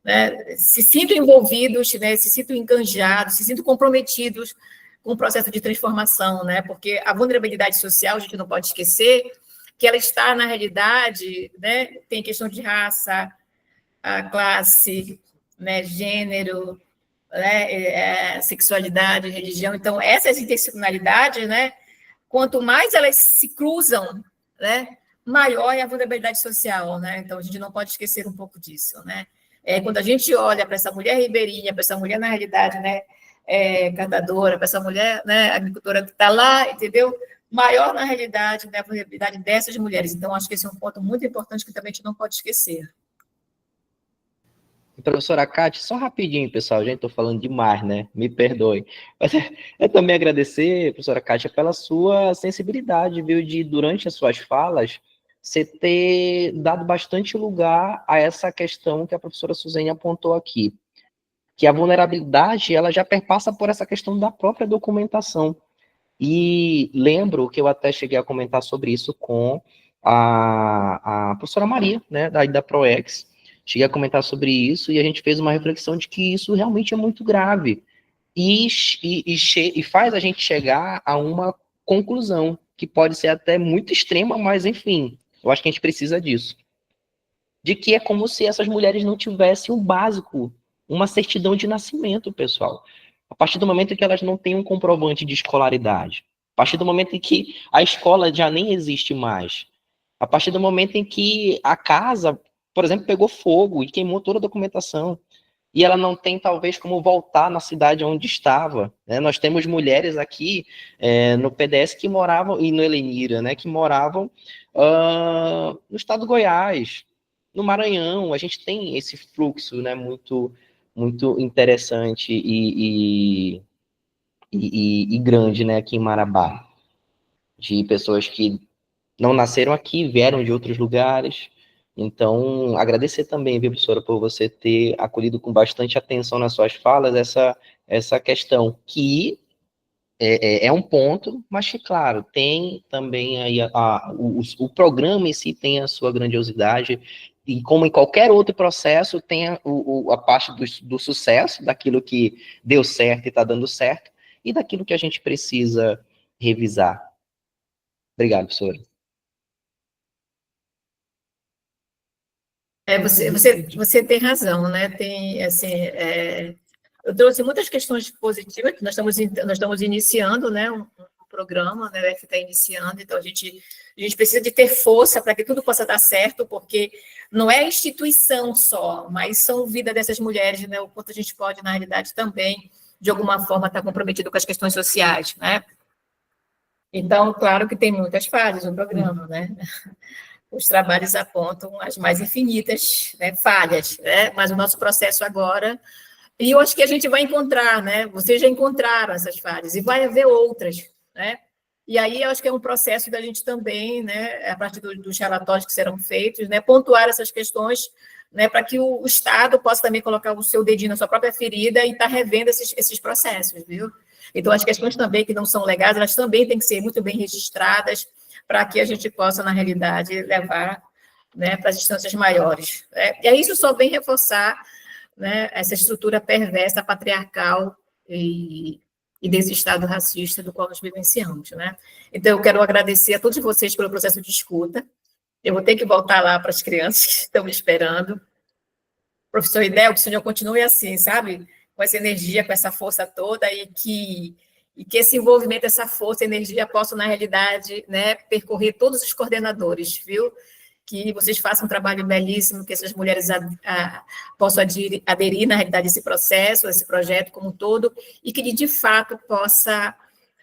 né, se sintam envolvidos, né, se sintam enganjados, se sintam comprometidos com o processo de transformação, né? Porque a vulnerabilidade social, a gente não pode esquecer que ela está, na realidade, né, tem questão de raça, a classe, né, gênero, né, sexualidade, religião. Então, essas interseccionalidades, né, quanto mais elas se cruzam, né, maior é a vulnerabilidade social, né? Então, a gente não pode esquecer um pouco disso, né? Quando a gente olha para essa mulher ribeirinha, para essa mulher, na realidade, né, catadora, para essa mulher, né, agricultora que está lá, entendeu? Maior, na realidade, né, a vulnerabilidade dessas mulheres. Então, acho que esse é um ponto muito importante que também a gente não pode esquecer. Professora Kátia, só rapidinho, pessoal, gente, estou falando demais, né? Me perdoe. Mas eu também agradecer, professora Kátia, pela sua sensibilidade, viu, de, durante as suas falas, você ter dado bastante lugar a essa questão que a professora Suzane apontou aqui, que a vulnerabilidade, ela já perpassa por essa questão da própria documentação. E lembro que eu até cheguei a comentar sobre isso com a professora Maria, né, da ProEx. Cheguei a comentar sobre isso e a gente fez uma reflexão de que isso realmente é muito grave. E faz a gente chegar a uma conclusão, que pode ser até muito extrema, mas enfim, eu acho que a gente precisa disso. De que é como se essas mulheres não tivessem o básico, uma certidão de nascimento, pessoal. A partir do momento em que elas não têm um comprovante de escolaridade, a partir do momento em que a escola já nem existe mais, a partir do momento em que a casa, por exemplo, pegou fogo e queimou toda a documentação, e ela não tem, talvez, como voltar na cidade onde estava, né? Nós temos mulheres aqui no PDS que moravam, e no Helenira, né, que moravam no estado do Goiás, no Maranhão. A gente tem esse fluxo, né, muito, muito interessante e grande, né, aqui em Marabá, de pessoas que não nasceram aqui, vieram de outros lugares. Então, agradecer também, viu, professora, por você ter acolhido com bastante atenção nas suas falas essa questão, que é um ponto, mas que, claro, tem também aí o programa em si tem a sua grandiosidade, e como em qualquer outro processo, tem a parte do sucesso, daquilo que deu certo e está dando certo, e daquilo que a gente precisa revisar. Obrigado, professora. Você tem razão, né? Tem, assim, eu trouxe muitas questões positivas, que nós estamos iniciando, né, um programa, né, o UF está iniciando, então a gente precisa de ter força para que tudo possa dar certo, porque não é instituição só, mas são vida dessas mulheres, né, o quanto a gente pode, na realidade, também, de alguma forma, estar comprometido com as questões sociais, né? Então, claro que tem muitas falhas no programa, né? Os trabalhos apontam as mais infinitas, né, falhas, né? Mas o nosso processo agora, e eu acho que a gente vai encontrar, né? Vocês já encontraram essas falhas, e vai haver outras, né? E aí eu acho que é um processo da gente também, né, a partir dos relatórios que serão feitos, né, pontuar essas questões, né, para que o Estado possa também colocar o seu dedinho na sua própria ferida e estar revendo esses processos, viu? Então, as questões também que não são legais, elas também têm que ser muito bem registradas, para que a gente possa, na realidade, levar, né, para as instâncias maiores. Né? E aí isso só vem reforçar, né, essa estrutura perversa, patriarcal e desse Estado racista do qual nós vivenciamos. Né? Então, eu quero agradecer a todos vocês pelo processo de escuta. Eu vou ter que voltar lá para as crianças que estão me esperando. Professor Idel, que o senhor continue assim, sabe? Com essa energia, com essa força toda, e que esse envolvimento, essa força, energia possa, na realidade, né, percorrer todos os coordenadores, viu? Que vocês façam um trabalho belíssimo, que essas mulheres possam aderir, na realidade, a esse processo, a esse projeto como um todo, e que, de fato, possa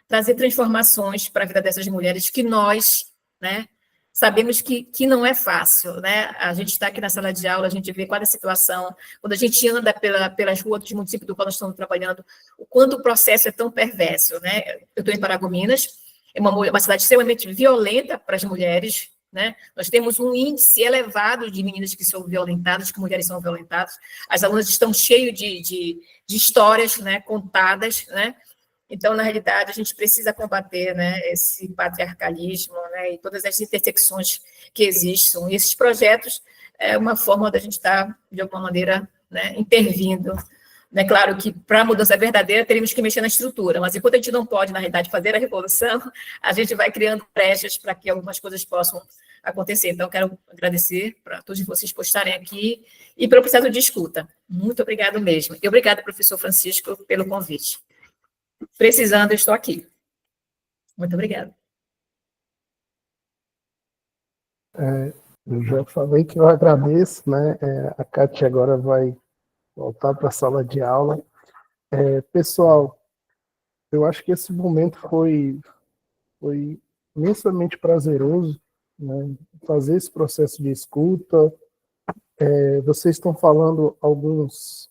trazer transformações para a vida dessas mulheres, que nós, né, sabemos que não é fácil, né? A gente está aqui na sala de aula, a gente vê qual é a situação, quando a gente anda pelas ruas dos municípios do qual nós estamos trabalhando, o quanto o processo é tão perverso, né? Eu estou em Paragominas, é uma cidade extremamente violenta para as mulheres, né? Nós temos um índice elevado de meninas que são violentadas, que mulheres são violentadas, as alunas estão cheias de histórias, né, contadas, né? Então, na realidade, a gente precisa combater, né, esse patriarcalismo, né, e todas as intersecções que existem. E esses projetos é uma forma da gente estar, de alguma maneira, né, intervindo. É claro que, para a mudança verdadeira, teríamos que mexer na estrutura, mas enquanto a gente não pode, na realidade, fazer a revolução, a gente vai criando brechas para que algumas coisas possam acontecer. Então, quero agradecer para todos vocês por estarem aqui e pelo processo de escuta. Muito obrigado mesmo. E obrigada, professor Francisco, pelo convite. Precisando, eu estou aqui. Muito obrigada. Eu já falei que eu agradeço, né? A Kátia agora vai voltar para a sala de aula. Pessoal, eu acho que esse momento foi imensamente prazeroso, né? Fazer esse processo de escuta. Vocês estão falando algumas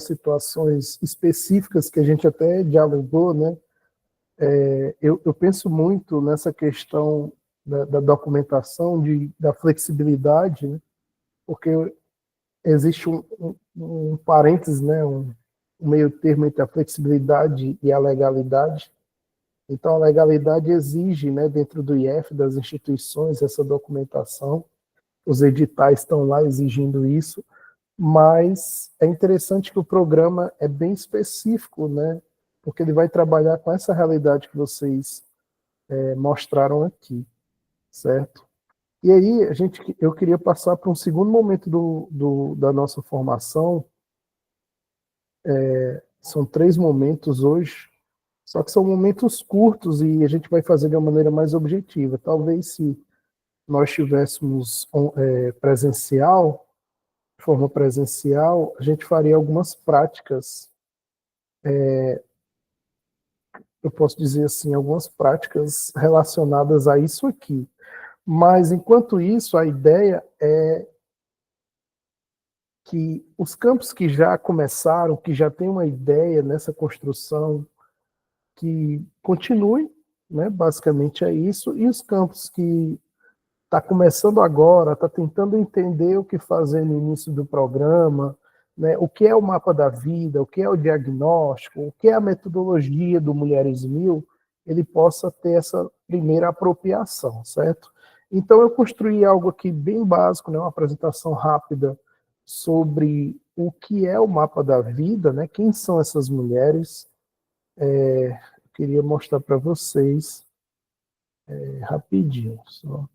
situações específicas que a gente até dialogou, né? Eu penso muito nessa questão da documentação, da flexibilidade, né? Porque existe um parênteses, né? Um meio termo entre a flexibilidade e a legalidade. Então, a legalidade exige, né, dentro do IF, das instituições, essa documentação. Os editais estão lá exigindo isso, mas é interessante que o programa é bem específico, né? Porque ele vai trabalhar com essa realidade que vocês mostraram aqui, certo? E aí, eu queria passar para um segundo momento da nossa formação. São 3 momentos hoje, só que são momentos curtos e a gente vai fazer de uma maneira mais objetiva. Talvez se nós tivéssemos presencial, de forma presencial, a gente faria algumas práticas, eu posso dizer assim, algumas práticas relacionadas a isso aqui. Mas, enquanto isso, a ideia é que os campos que já começaram, que já têm uma ideia nessa construção, que continuem, né? Basicamente é isso, e os campos que está começando agora, está tentando entender o que fazer no início do programa, né? O que é o mapa da vida, o que é o diagnóstico, o que é a metodologia do Mulheres 1000, ele possa ter essa primeira apropriação, certo? Então, eu construí algo aqui bem básico, né? Uma apresentação rápida sobre o que é o mapa da vida, né? Quem são essas mulheres. Eu queria mostrar para vocês rapidinho. Só.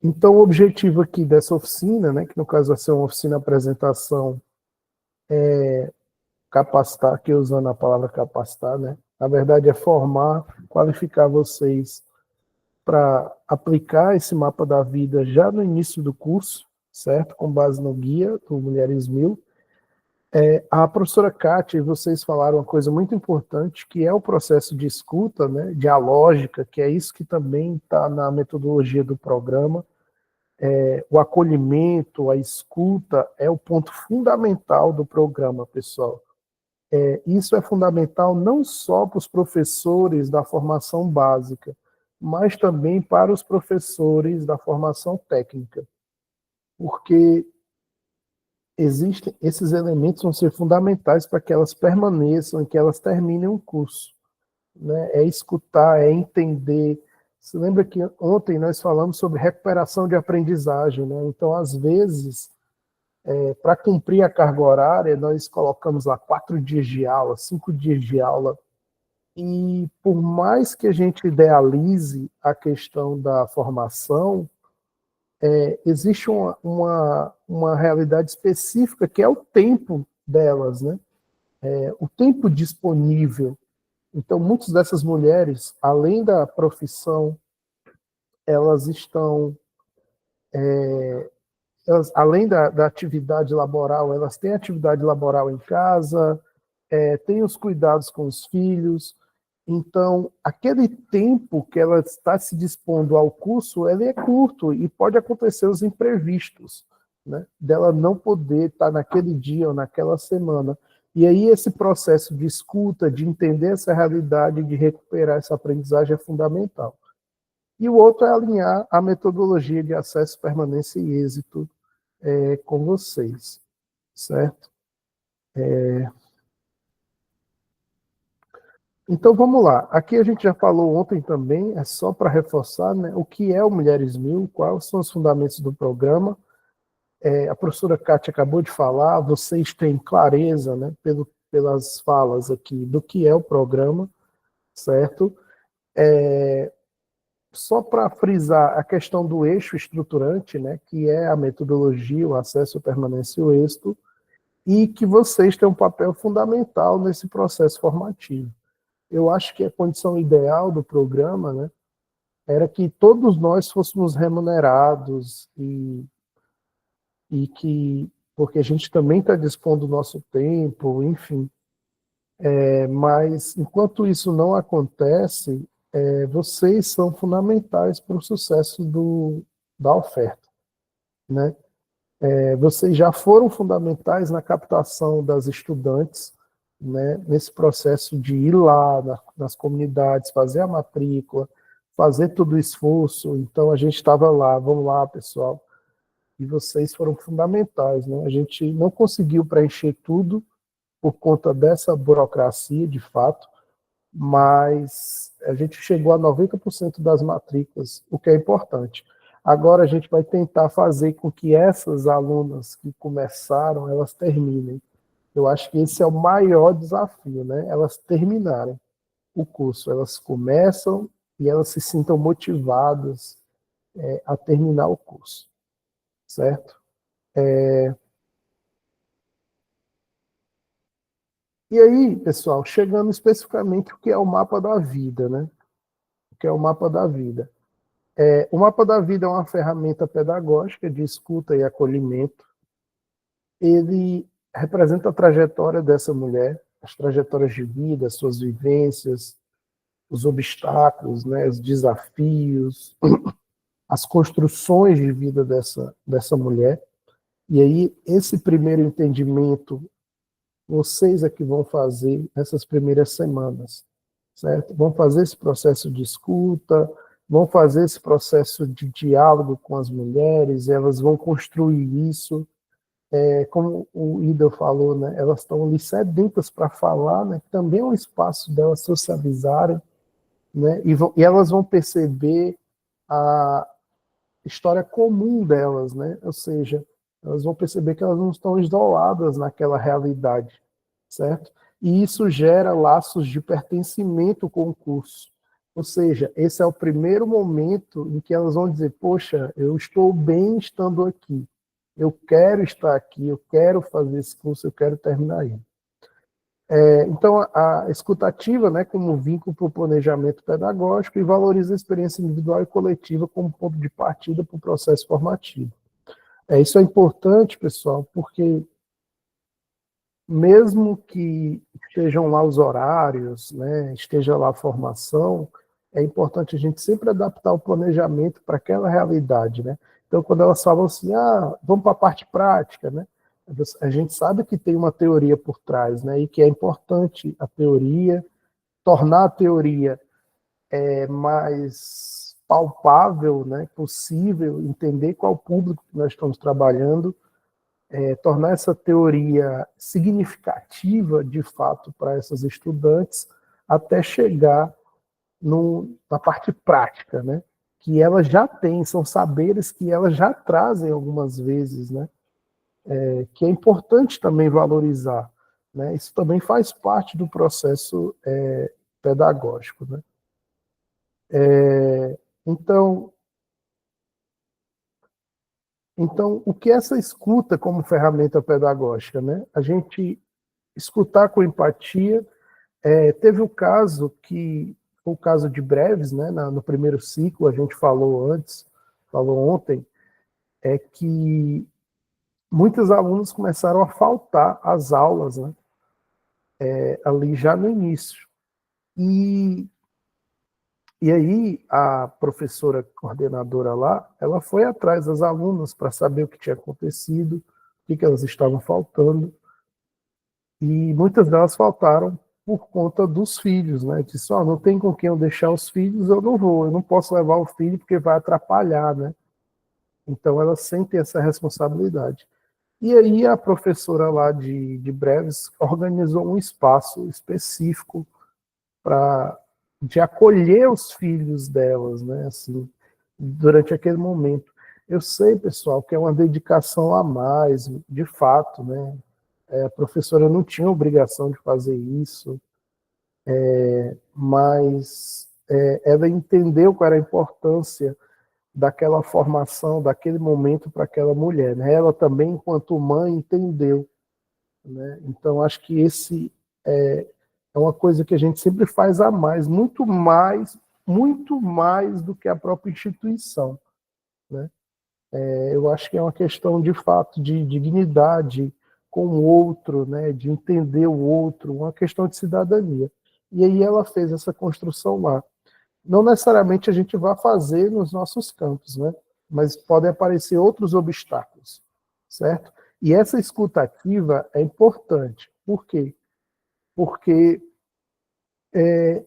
Então, o objetivo aqui dessa oficina, né, que no caso vai ser uma oficina apresentação, capacitar, aqui usando a palavra capacitar, né? Na verdade é formar, qualificar vocês para aplicar esse mapa da vida já no início do curso, certo? Com base no guia do Mulheres 1000. A professora Kátia, vocês falaram uma coisa muito importante, que é o processo de escuta, né, dialógica, que é isso que também está na metodologia do programa. O acolhimento, a escuta é o ponto fundamental do programa, pessoal. Isso é fundamental não só para os professores da formação básica, mas também para os professores da formação técnica, porque existem esses elementos vão ser fundamentais para que elas permaneçam e que elas terminem um curso, né? É escutar, é entender. Você lembra que ontem nós falamos sobre recuperação de aprendizagem, né? Então, às vezes, para cumprir a carga horária, nós colocamos lá 4 dias de aula, 5 dias de aula, e por mais que a gente idealize a questão da formação, existe uma realidade específica que é o tempo delas, né? O tempo disponível. Então, muitas dessas mulheres, além da profissão, elas estão, além da atividade laboral, elas têm atividade laboral em casa, têm os cuidados com os filhos. Então, aquele tempo que ela está se dispondo ao curso, ele é curto e pode acontecer os imprevistos, né? Dela não poder estar naquele dia ou naquela semana. E aí esse processo de escuta, de entender essa realidade, de recuperar essa aprendizagem é fundamental. E o outro é alinhar a metodologia de acesso, permanência e êxito com vocês, certo? Então vamos lá. Aqui a gente já falou ontem também, é só para reforçar, né, o que é o Mulheres 1000, quais são os fundamentos do programa. A professora Kátia acabou de falar, vocês têm clareza, né, pelas falas aqui, do que é o programa, certo? Só para frisar a questão do eixo estruturante, né, que é a metodologia, o acesso, a permanência e o êxito, e que vocês têm um papel fundamental nesse processo formativo. Eu acho que a condição ideal do programa, né, era que todos nós fôssemos remunerados e que, porque a gente também está dispondo do nosso tempo, enfim. Mas, enquanto isso não acontece, vocês são fundamentais para o sucesso da oferta, né? Vocês já foram fundamentais na captação das estudantes, né, nesse processo de ir lá nas comunidades, fazer a matrícula, fazer todo o esforço. Então, a gente estava lá, vamos lá, pessoal, e vocês foram fundamentais, né? A gente não conseguiu preencher tudo por conta dessa burocracia, de fato, mas a gente chegou a 90% das matrículas, o que é importante. Agora a gente vai tentar fazer com que essas alunas que começaram, elas terminem. Eu acho que esse é o maior desafio, né? Elas terminarem o curso, elas começam e elas se sintam motivadas a terminar o curso, certo? E aí, pessoal, chegando especificamente o que é o mapa da vida, né? O que é o mapa da vida? O mapa da vida é uma ferramenta pedagógica de escuta e acolhimento. Ele representa a trajetória dessa mulher, as trajetórias de vida, as suas vivências, os obstáculos, né, os desafios, as construções de vida dessa mulher. E aí, esse primeiro entendimento, vocês é que vão fazer nessas primeiras semanas, certo? Vão fazer esse processo de escuta, vão fazer esse processo de diálogo com as mulheres, elas vão construir isso. Como o Ida falou, né, elas estão ali sedentas para falar, né, também é um espaço delas socializarem, né, e elas vão perceber a história comum delas, né, ou seja, elas vão perceber que elas não estão isoladas naquela realidade, certo? E isso gera laços de pertencimento com o curso. Ou seja, esse é o primeiro momento em que elas vão dizer, poxa, eu estou bem estando aqui, eu quero estar aqui, eu quero fazer esse curso, eu quero terminar ele. Então, a escutativa, né, como vínculo para o planejamento pedagógico e valoriza a experiência individual e coletiva como ponto de partida para o processo formativo. Isso é importante, pessoal, porque mesmo que estejam lá os horários, né, esteja lá a formação, é importante a gente sempre adaptar o planejamento para aquela realidade, né? Então, quando elas falam assim, vamos para a parte prática, né? A gente sabe que tem uma teoria por trás, né? E que é importante a teoria, tornar a teoria mais palpável, né? Possível, entender qual público que nós estamos trabalhando, tornar essa teoria significativa, de fato, para essas estudantes, até chegar na parte prática, né? Que elas já têm, são saberes que elas já trazem algumas vezes, né? Que é importante também valorizar, né? Isso também faz parte do processo pedagógico, né? Então, o que é essa escuta como ferramenta pedagógica, né? A gente escutar com empatia. Teve o caso de Breves, né? No primeiro ciclo, a gente falou ontem, que muitos alunos começaram a faltar às aulas, né? Ali já no início. E aí a professora coordenadora lá, ela foi atrás das alunas para saber o que tinha acontecido, o que elas estavam faltando, e muitas delas faltaram por conta dos filhos, né? Disse, não tem com quem eu deixar os filhos, eu não posso levar o filho porque vai atrapalhar, né? Então elas sentem essa responsabilidade. E aí a professora lá de Breves organizou um espaço específico de acolher os filhos delas, né, assim, durante aquele momento. Eu sei, pessoal, que é uma dedicação a mais, de fato, né? A professora não tinha obrigação de fazer isso, mas ela entendeu qual era a importância daquela formação, daquele momento para aquela mulher, né? Ela também, enquanto mãe, entendeu, né? Então, acho que esse é uma coisa que a gente sempre faz a mais, muito mais do que a própria instituição, né? Eu acho que é uma questão, de fato, de dignidade com o outro, né? De entender o outro, uma questão de cidadania. E aí ela fez essa construção lá. Não necessariamente a gente vai fazer nos nossos campos, né? Mas podem aparecer outros obstáculos, certo? E essa escuta ativa é importante. Por quê? Porque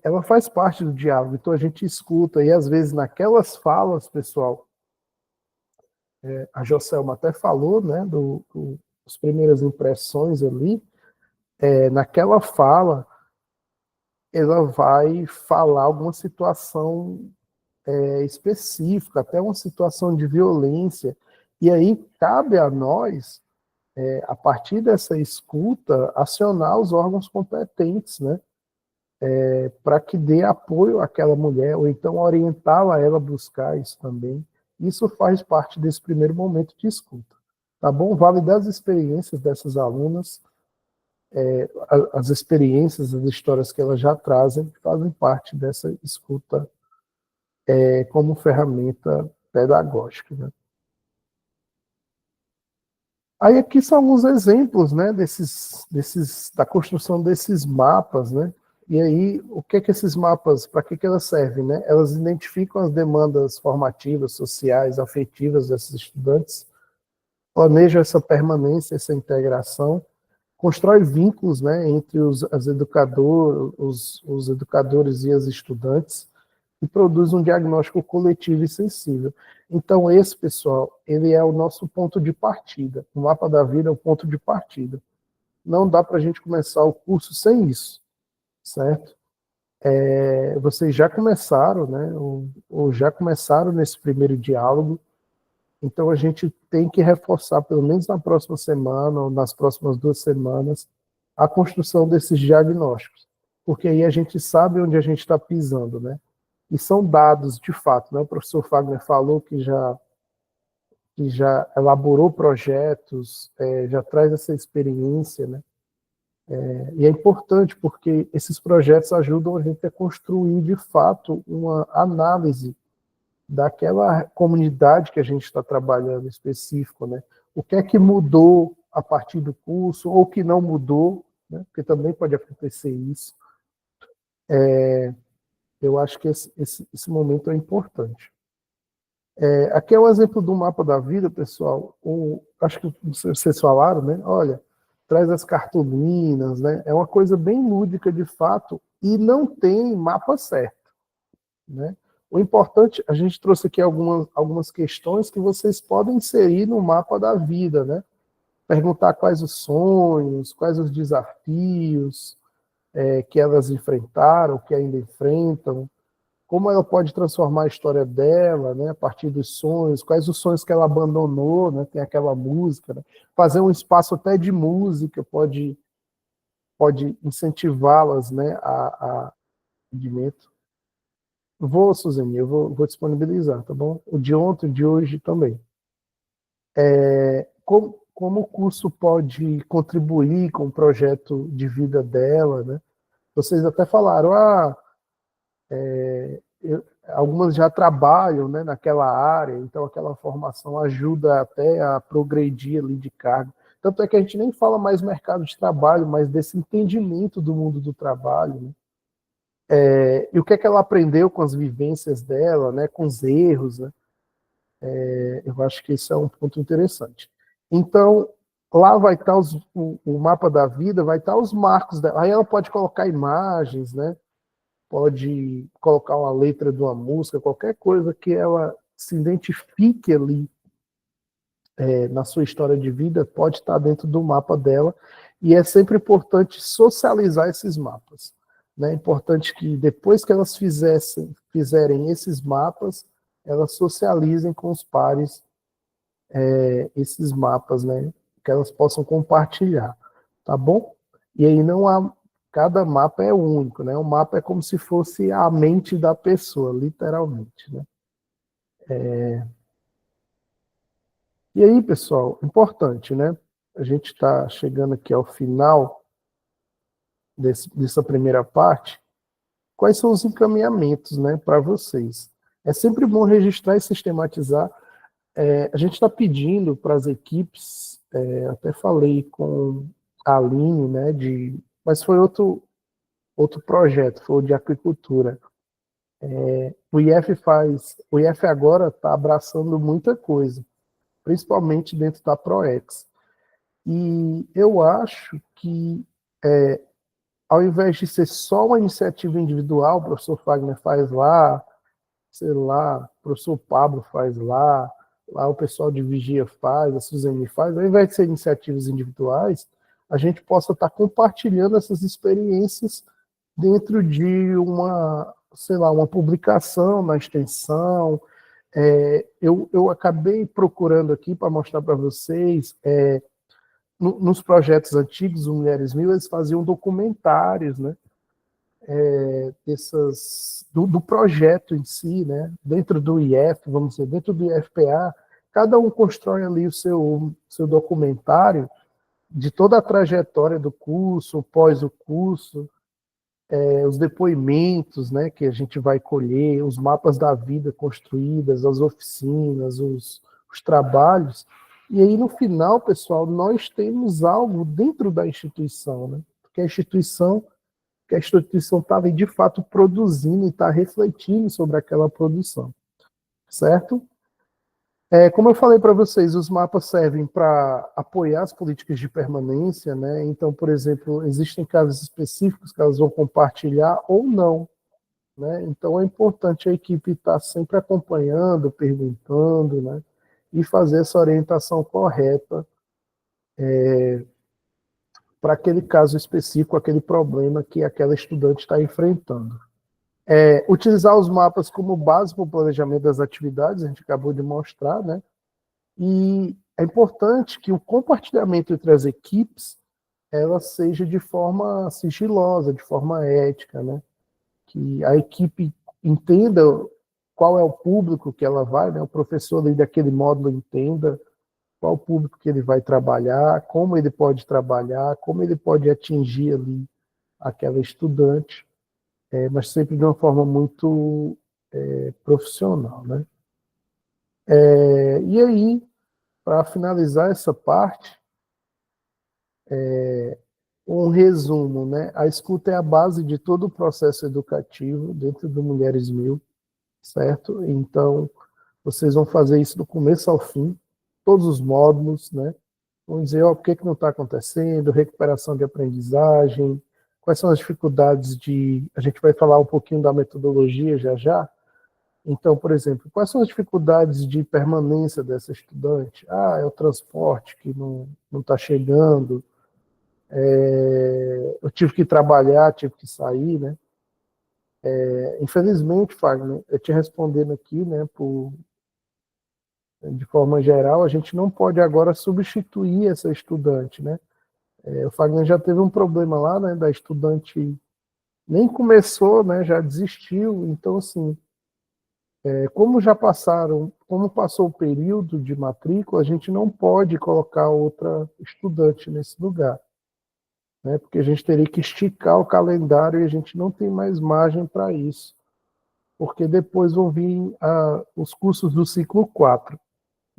ela faz parte do diálogo, então a gente escuta, e às vezes naquelas falas, pessoal, a Joselma até falou, né, das primeiras impressões ali, naquela fala, ela vai falar alguma situação específica, até uma situação de violência, e aí cabe a nós, a partir dessa escuta, acionar os órgãos competentes, né, para que dê apoio àquela mulher, ou então orientá-la a ela buscar isso também. Isso faz parte desse primeiro momento de escuta. Tá bom? Validar as experiências dessas alunas, as experiências, as histórias que elas já trazem, fazem parte dessa escuta como ferramenta pedagógica, né? Aí aqui são alguns exemplos, né, da construção desses mapas, né? E aí, o que esses mapas, para que elas servem, né? Elas identificam as demandas formativas, sociais, afetivas desses estudantes, planejam essa permanência, essa integração, constrói vínculos, né, entre os educadores e as estudantes, e produz um diagnóstico coletivo e sensível. Então, esse, pessoal, ele é o nosso ponto de partida. O mapa da vida é o ponto de partida. Não dá para a gente começar o curso sem isso, certo? Vocês já começaram, né, ou já começaram nesse primeiro diálogo, então a gente tem que reforçar, pelo menos na próxima semana, ou nas próximas 2 semanas, a construção desses diagnósticos, porque aí a gente sabe onde a gente está pisando, né? E são dados, de fato, né? O professor Fagner falou que já elaborou projetos, já traz essa experiência, né? E é importante porque esses projetos ajudam a gente a construir, de fato, uma análise daquela comunidade que a gente está trabalhando específico, né? O que é que mudou a partir do curso, ou que não mudou, né? Porque também pode acontecer isso. Eu acho que esse momento é importante. Aqui é um exemplo do mapa da vida, pessoal. Acho que vocês falaram, né? Olha, traz as cartolinas, né? É uma coisa bem lúdica, de fato, e não tem mapa certo, né? O importante, a gente trouxe aqui algumas questões que vocês podem inserir no mapa da vida, né? Perguntar quais os sonhos, quais os desafios que elas enfrentaram, que ainda enfrentam, como ela pode transformar a história dela, né, a partir dos sonhos, quais os sonhos que ela abandonou, né, tem aquela música, né? Fazer um espaço até de música pode incentivá-las, né, a rendimento. Suzane, eu vou disponibilizar, tá bom? O de ontem, o de hoje também. Como o curso pode contribuir com o projeto de vida dela, né? Vocês até falaram, algumas já trabalham, né, naquela área, então aquela formação ajuda até a progredir ali de cargo. Tanto é que a gente nem fala mais mercado de trabalho, mas desse entendimento do mundo do trabalho, né? E o que é que ela aprendeu com as vivências dela, né, com os erros, né? Eu acho que isso é um ponto interessante. Então, lá vai estar o mapa da vida, vai estar os marcos dela. Aí ela pode colocar imagens, né? Pode colocar uma letra de uma música, qualquer coisa que ela se identifique ali na sua história de vida, pode estar dentro do mapa dela, e é sempre importante socializar esses mapas. Né? É importante que depois que elas fizerem esses mapas, elas socializem com os pares esses mapas, né? Que elas possam compartilhar, tá bom? E aí cada mapa é único, né? O mapa é como se fosse a mente da pessoa, literalmente, né? E aí, pessoal, importante, né? A gente está chegando aqui ao final dessa primeira parte. Quais são os encaminhamentos, né, para vocês? É sempre bom registrar e sistematizar. A gente está pedindo para as equipes, até falei com a Aline, né, mas foi outro projeto, foi o de aquicultura. O IF agora está abraçando muita coisa, principalmente dentro da ProEx. E eu acho que, ao invés de ser só uma iniciativa individual, o professor Fagner faz lá, sei lá, o professor Pablo faz lá o pessoal de Vigia faz, a Suzane faz, ao invés de ser iniciativas individuais, a gente possa estar compartilhando essas experiências dentro de uma publicação na extensão. Eu acabei procurando aqui para mostrar para vocês, nos projetos antigos, o Mulheres Mil, eles faziam documentários, né? Do projeto em si, né? Dentro do IF, vamos dizer, dentro do IFPA, cada um constrói ali o seu documentário de toda a trajetória do curso, pós o curso, os depoimentos, né, que a gente vai colher, os mapas da vida construídas, as oficinas, os trabalhos. E aí, no final, pessoal, nós temos algo dentro da instituição, né? Porque a instituição estava, de fato, produzindo e está refletindo sobre aquela produção, certo? Como eu falei para vocês, os mapas servem para apoiar as políticas de permanência, né? Então, por exemplo, existem casos específicos que elas vão compartilhar ou não, né? Então, é importante a equipe estar sempre acompanhando, perguntando, né? E fazer essa orientação correta para aquele caso específico, aquele problema que aquela estudante está enfrentando. Utilizar os mapas como base para o planejamento das atividades, a gente acabou de mostrar, né? E é importante que o compartilhamento entre as equipes ela seja de forma sigilosa, de forma ética, né? Que a equipe entenda qual é o público que ela vai, né? O professor ali daquele módulo entenda qual o público que ele vai trabalhar, como ele pode trabalhar, como ele pode atingir ali aquela estudante, mas sempre de uma forma muito profissional, né? E aí, para finalizar essa parte, um resumo, né? A escuta é a base de todo o processo educativo dentro do Mulheres Mil, certo? Então, vocês vão fazer isso do começo ao fim, todos os módulos, né? Vão dizer, o que não está acontecendo, recuperação de aprendizagem, quais são as dificuldades a gente vai falar um pouquinho da metodologia já. Então, por exemplo, quais são as dificuldades de permanência dessa estudante? É o transporte que não está chegando, eu tive que trabalhar, tive que sair, né? Infelizmente, Fagner, eu te respondendo aqui, né, de forma geral, a gente não pode agora substituir essa estudante, né? O Fagner já teve um problema lá, né, da estudante nem começou, né, já desistiu. Então, assim, como passou o período de matrícula, a gente não pode colocar outra estudante nesse lugar, né, porque a gente teria que esticar o calendário e a gente não tem mais margem para isso, porque depois vão vir os cursos do ciclo 4,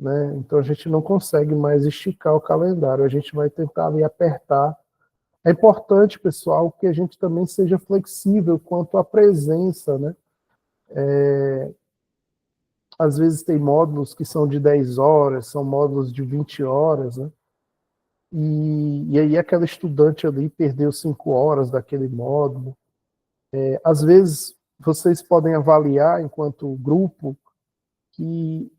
né, então a gente não consegue mais esticar o calendário, a gente vai tentar ali apertar. É importante, pessoal, que a gente também seja flexível quanto à presença, né? Às vezes tem módulos que são de 10 horas, são módulos de 20 horas, né? E aí aquela estudante ali perdeu 5 horas daquele módulo. Às vezes vocês podem avaliar, enquanto grupo, que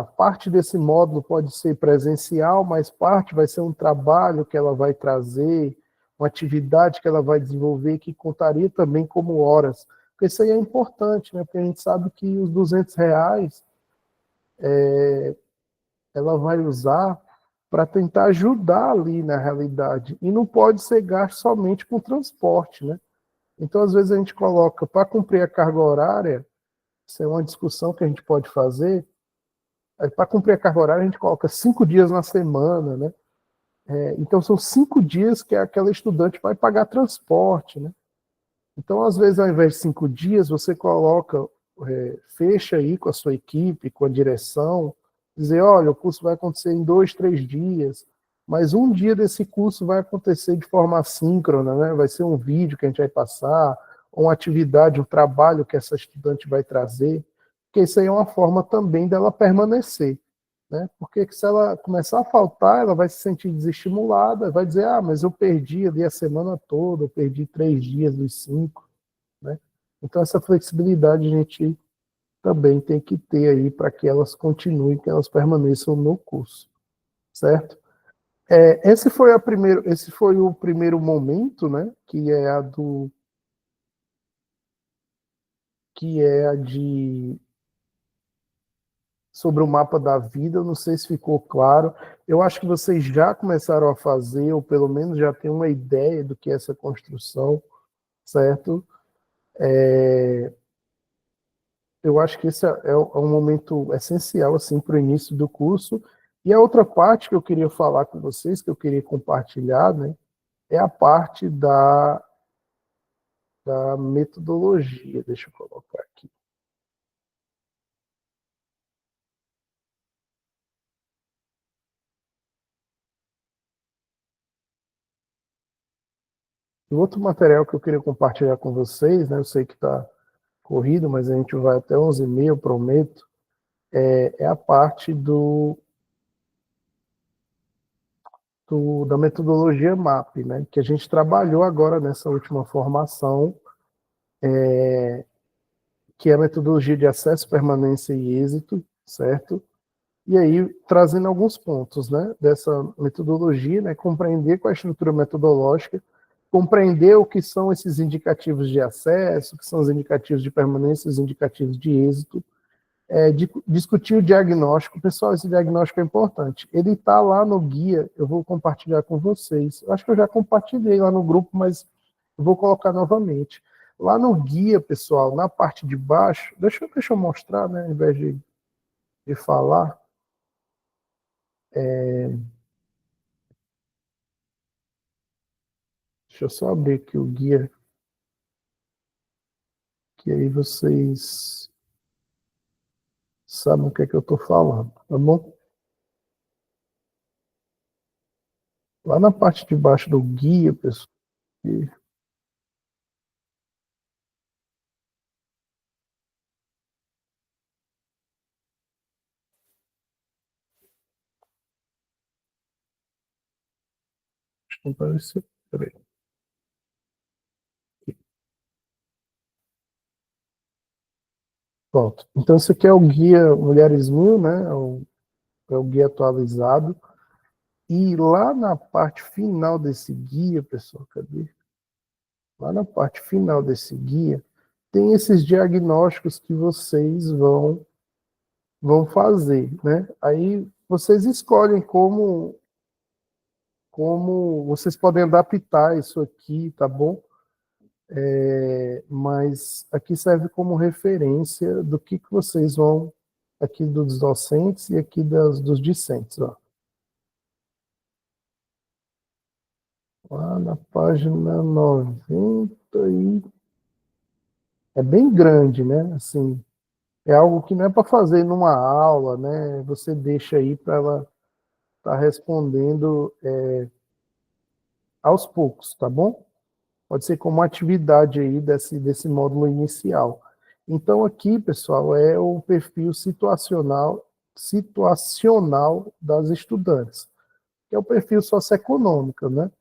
parte desse módulo pode ser presencial, mas parte vai ser um trabalho que ela vai trazer, uma atividade que ela vai desenvolver que contaria também como horas. Porque isso aí é importante, né? Porque a gente sabe que os R$ 200 ela vai usar para tentar ajudar ali na realidade. E não pode ser gasto somente com transporte, né? Então, às vezes, a gente coloca, para cumprir a carga horária, isso é uma discussão que a gente pode fazer, para cumprir a carga horária, a gente coloca 5 dias na semana, né? Então, são 5 dias que aquela estudante vai pagar transporte, né? Então, às vezes, ao invés de 5 dias, você coloca, fecha aí com a sua equipe, com a direção, dizer, olha, o curso vai acontecer em 2, 3 dias, mas um dia desse curso vai acontecer de forma assíncrona, né? Vai ser um vídeo que a gente vai passar, ou uma atividade, um trabalho que essa estudante vai trazer, porque isso aí é uma forma também dela permanecer, né? Porque se ela começar a faltar, ela vai se sentir desestimulada, vai dizer, mas eu perdi ali a semana toda, eu perdi 3 dias dos 5, né? Então essa flexibilidade a gente também tem que ter aí para que elas continuem, que elas permaneçam no curso, certo? Esse foi o primeiro momento, né? Que é a de sobre o mapa da vida. Eu não sei se ficou claro. Eu acho que vocês já começaram a fazer, ou pelo menos já têm uma ideia do que é essa construção, certo? Eu acho que esse é um momento essencial assim, para o início do curso. E a outra parte que eu queria falar com vocês, que eu queria compartilhar, né, é a parte da metodologia. Deixa eu colocar aqui. O outro material que eu queria compartilhar com vocês, né, eu sei que está corrido, mas a gente vai até 11h30, eu prometo, é a parte da metodologia MAP, né, que a gente trabalhou agora nessa última formação, que é a metodologia de acesso, permanência e êxito, certo? E aí, trazendo alguns pontos, né, dessa metodologia, né, compreender qual é a estrutura metodológica, compreender o que são esses indicativos de acesso, o que são os indicativos de permanência, os indicativos de êxito, discutir o diagnóstico. Pessoal, esse diagnóstico é importante. Ele está lá no guia, eu vou compartilhar com vocês. Eu acho que eu já compartilhei lá no grupo, mas eu vou colocar novamente. Lá no guia, pessoal, na parte de baixo, deixa eu mostrar, né, ao invés de falar. Deixa eu só abrir aqui o guia, que aí vocês sabem o que é que eu estou falando, tá bom? Lá na parte de baixo do guia, pessoal, acho que não apareceu. Peraí. Pronto. Então, esse aqui é o guia Mulheres 1000, né? É o guia atualizado. E lá na parte final desse guia, pessoal, cadê? Lá na parte final desse guia, tem esses diagnósticos que vocês vão fazer, né? Aí vocês escolhem como vocês podem adaptar isso aqui, tá bom? Mas aqui serve como referência do que vocês vão, aqui dos docentes e aqui dos discentes, ó. Lá na página 90 e... É bem grande, né? Assim, é algo que não é para fazer numa aula, né? Você deixa aí para ela estar respondendo aos poucos, tá bom? Pode ser como atividade aí desse módulo inicial. Então aqui, pessoal, é o perfil situacional das estudantes, que é o perfil socioeconômico, né?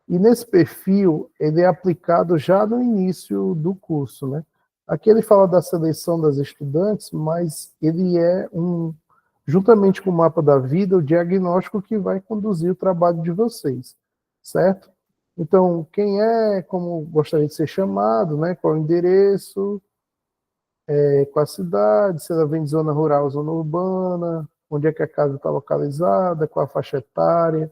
E nesse perfil, ele é aplicado já no início do curso, né? Aqui ele fala da seleção das estudantes, mas ele é juntamente com o mapa da vida, o diagnóstico que vai conduzir o trabalho de vocês, certo? Então, quem é, como gostaria de ser chamado, né? Qual o endereço, qual a cidade, se ela vem de zona rural ou zona urbana, onde é que a casa está localizada, qual a faixa etária,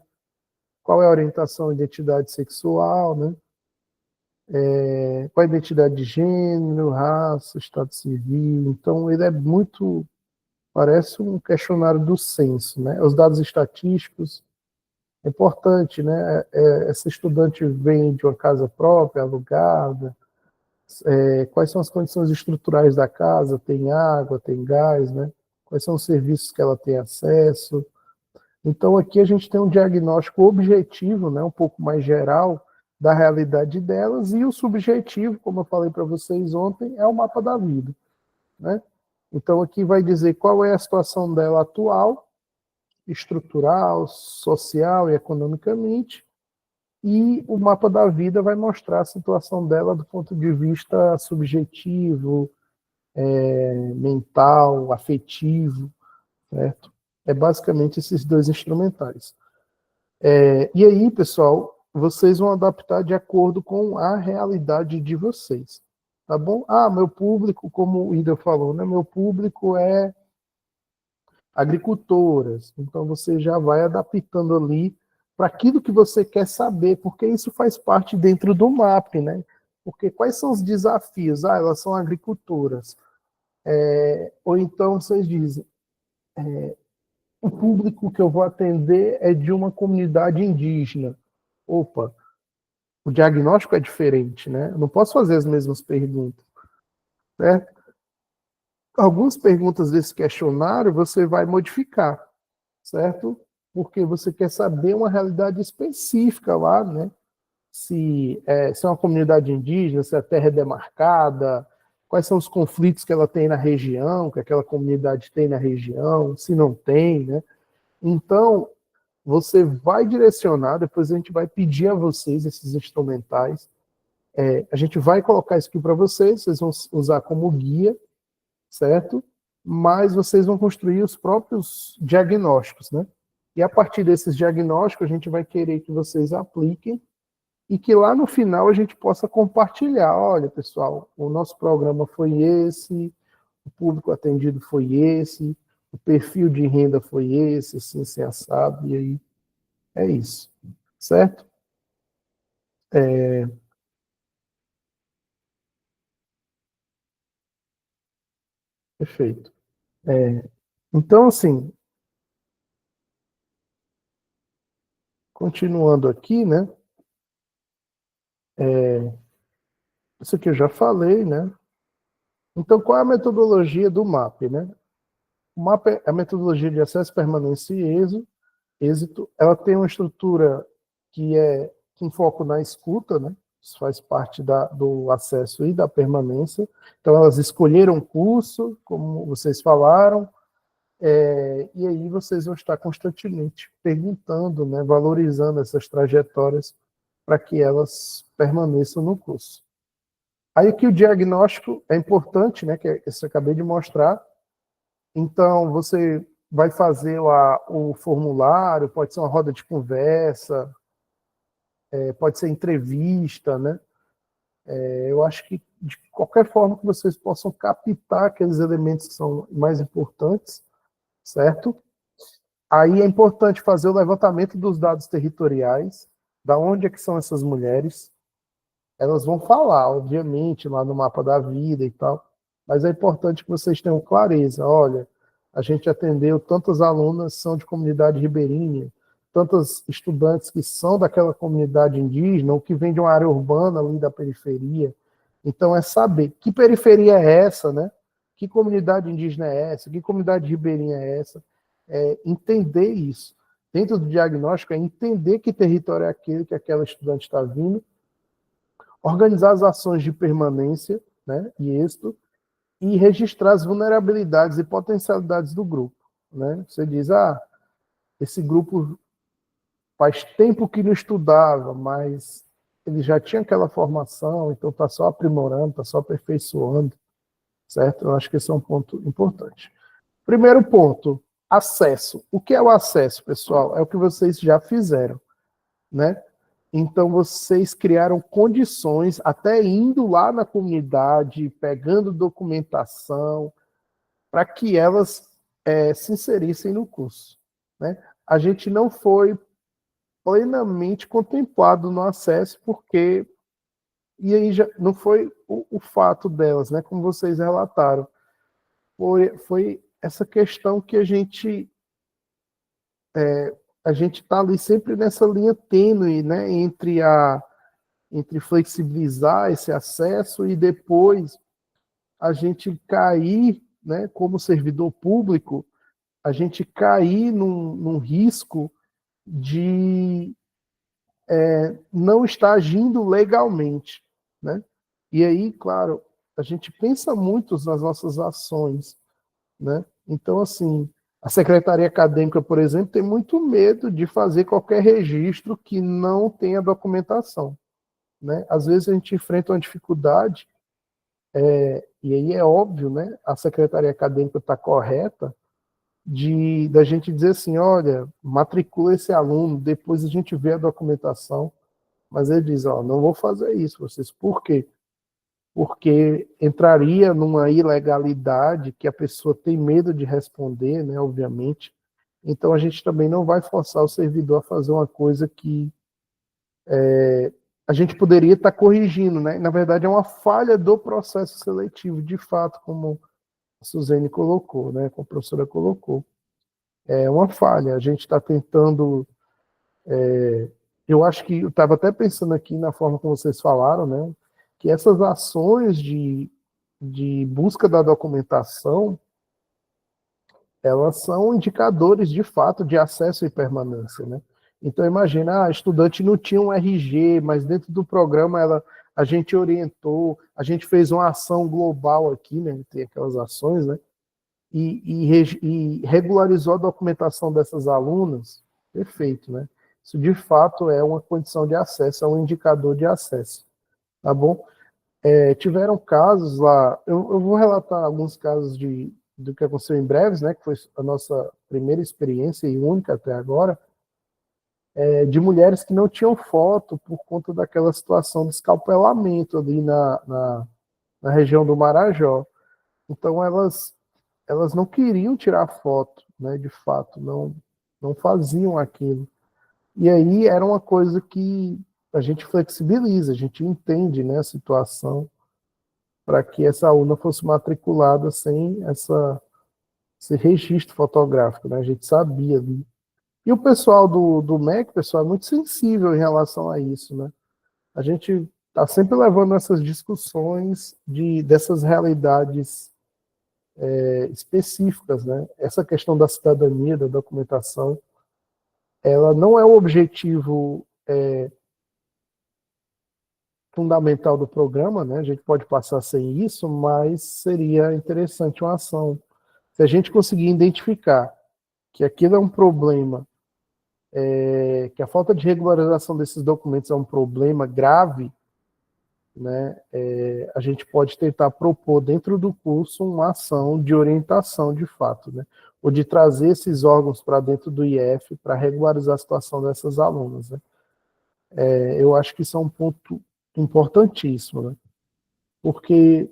qual é a orientação e identidade sexual, né? Qual a identidade de gênero, raça, estado civil. Então, ele é muito, parece um questionário do censo, né? Os dados estatísticos, é importante, né? Essa estudante vem de uma casa própria, alugada, quais são as condições estruturais da casa, tem água, tem gás, né? Quais são os serviços que ela tem acesso. Então, aqui a gente tem um diagnóstico objetivo, né, um pouco mais geral, da realidade delas, e o subjetivo, como eu falei para vocês ontem, é o mapa da vida, né? Então, aqui vai dizer qual é a situação dela atual, estrutural, social e economicamente, e o mapa da vida vai mostrar a situação dela do ponto de vista subjetivo, mental, afetivo, certo? É basicamente esses dois instrumentais. E aí, pessoal, vocês vão adaptar de acordo com a realidade de vocês, tá bom? Meu público, como o Ida falou, né? Meu público é agricultoras, então você já vai adaptando ali para aquilo que você quer saber, porque isso faz parte dentro do MAP, né? Porque quais são os desafios? Elas são agricultoras. Ou então vocês dizem, o público que eu vou atender é de uma comunidade indígena. Opa, o diagnóstico é diferente, né? Eu não posso fazer as mesmas perguntas, certo? Algumas perguntas desse questionário você vai modificar, certo? Porque você quer saber uma realidade específica lá, né? Se é uma comunidade indígena, se a terra é demarcada, quais são os conflitos que ela tem na região, que aquela comunidade tem na região, se não tem, né? Então, você vai direcionar, depois a gente vai pedir a vocês esses instrumentais, a gente vai colocar isso aqui para vocês vão usar como guia, certo? Mas vocês vão construir os próprios diagnósticos, né? E a partir desses diagnósticos, a gente vai querer que vocês apliquem e que lá no final a gente possa compartilhar. Olha, pessoal, o nosso programa foi esse, o público atendido foi esse, o perfil de renda foi esse, assim, assado, e aí é isso, certo? Perfeito. Então, assim, continuando aqui, né? Isso aqui eu já falei, né? Então, qual é a metodologia do MAP, né? O MAP é a metodologia de acesso, permanência e êxito. Ela tem uma estrutura que com foco na escuta, né? Isso faz parte do acesso e da permanência. Então, elas escolheram o curso, como vocês falaram, e aí vocês vão estar constantemente perguntando, né? Valorizando essas trajetórias para que elas permaneçam no curso. Aí aqui o diagnóstico é importante, né? Que eu acabei de mostrar. Então, você vai fazer lá o formulário, pode ser uma roda de conversa, pode ser entrevista, né? Eu acho que de qualquer forma que vocês possam captar aqueles elementos que são mais importantes, certo? Aí é importante fazer o levantamento dos dados territoriais, da onde é que são essas mulheres. Elas vão falar, obviamente, lá no mapa da vida e tal, mas é importante que vocês tenham clareza. Olha, a gente atendeu tantas alunas que são de comunidade ribeirinha, tantas estudantes que são daquela comunidade indígena ou que vêm de uma área urbana ali da periferia. Então, é saber que periferia é essa, né? Que comunidade indígena é essa? Que comunidade ribeirinha é essa? Entender isso. Dentro do diagnóstico, é entender que território é aquele que aquela estudante está vindo, organizar as ações de permanência, né, e êxito, e registrar as vulnerabilidades e potencialidades do grupo, né? Você diz, esse grupo faz tempo que não estudava, mas ele já tinha aquela formação, então está só aprimorando, está só aperfeiçoando, certo? Eu acho que esse é um ponto importante. Primeiro ponto, acesso. O que é o acesso, pessoal? É o que vocês já fizeram, né? Então, vocês criaram condições, até indo lá na comunidade, pegando documentação, para que elas se inserissem no curso, né? A gente não foi plenamente contemplado no acesso, porque... E aí já não foi o fato delas, né? Como vocês relataram. Foi essa questão que a gente está ali sempre nessa linha tênue, né, entre flexibilizar esse acesso e depois a gente cair, né, como servidor público, a gente cair num risco de não estar agindo legalmente, né? E aí, claro, a gente pensa muito nas nossas ações, né? Então, assim, a secretaria acadêmica, por exemplo, tem muito medo de fazer qualquer registro que não tenha documentação, né? Às vezes a gente enfrenta uma dificuldade, e aí é óbvio, né? A secretaria acadêmica está correta da gente dizer assim, olha, matricula esse aluno, depois a gente vê a documentação, mas ele diz, ó, não vou fazer isso, vocês, por quê? Porque entraria numa ilegalidade que a pessoa tem medo de responder, né, obviamente. Então, a gente também não vai forçar o servidor a fazer uma coisa que a gente poderia estar corrigindo, né? Na verdade, é uma falha do processo seletivo, de fato, como a Suzane colocou, né, como a professora colocou. É uma falha. A gente está tentando... eu acho que eu estava até pensando aqui na forma como vocês falaram, né, que essas ações de busca da documentação, elas são indicadores de fato de acesso e permanência, né? Então imagina, a estudante não tinha um RG, mas dentro do programa a gente orientou, a gente fez uma ação global aqui, né? Tem aquelas ações, né? E regularizou a documentação dessas alunas, perfeito, né? Isso de fato é uma condição de acesso, é um indicador de acesso, tá bom? Tiveram casos lá, eu vou relatar alguns casos do que aconteceu em Breves, né, que foi a nossa primeira experiência e única até agora, de mulheres que não tinham foto por conta daquela situação de escalpelamento ali na região do Marajó. Então elas não queriam tirar foto, né, de fato, não faziam aquilo. E aí era uma coisa que a gente flexibiliza, a gente entende, né, a situação, para que essa aluna fosse matriculada sem esse registro fotográfico, né? A gente sabia ali. E o pessoal do MEC, pessoal, é muito sensível em relação a isso, né? A gente está sempre levando essas discussões dessas realidades específicas, né? Essa questão da cidadania, da documentação, ela não é o objetivo fundamental do programa, né? A gente pode passar sem isso, mas seria interessante uma ação. Se a gente conseguir identificar que aquilo é um problema, que a falta de regularização desses documentos é um problema grave, né? A gente pode tentar propor dentro do curso uma ação de orientação de fato, né? Ou de trazer esses órgãos para dentro do IF para regularizar a situação dessas alunas, né? Eu acho que isso é um ponto importantíssimo, né? Porque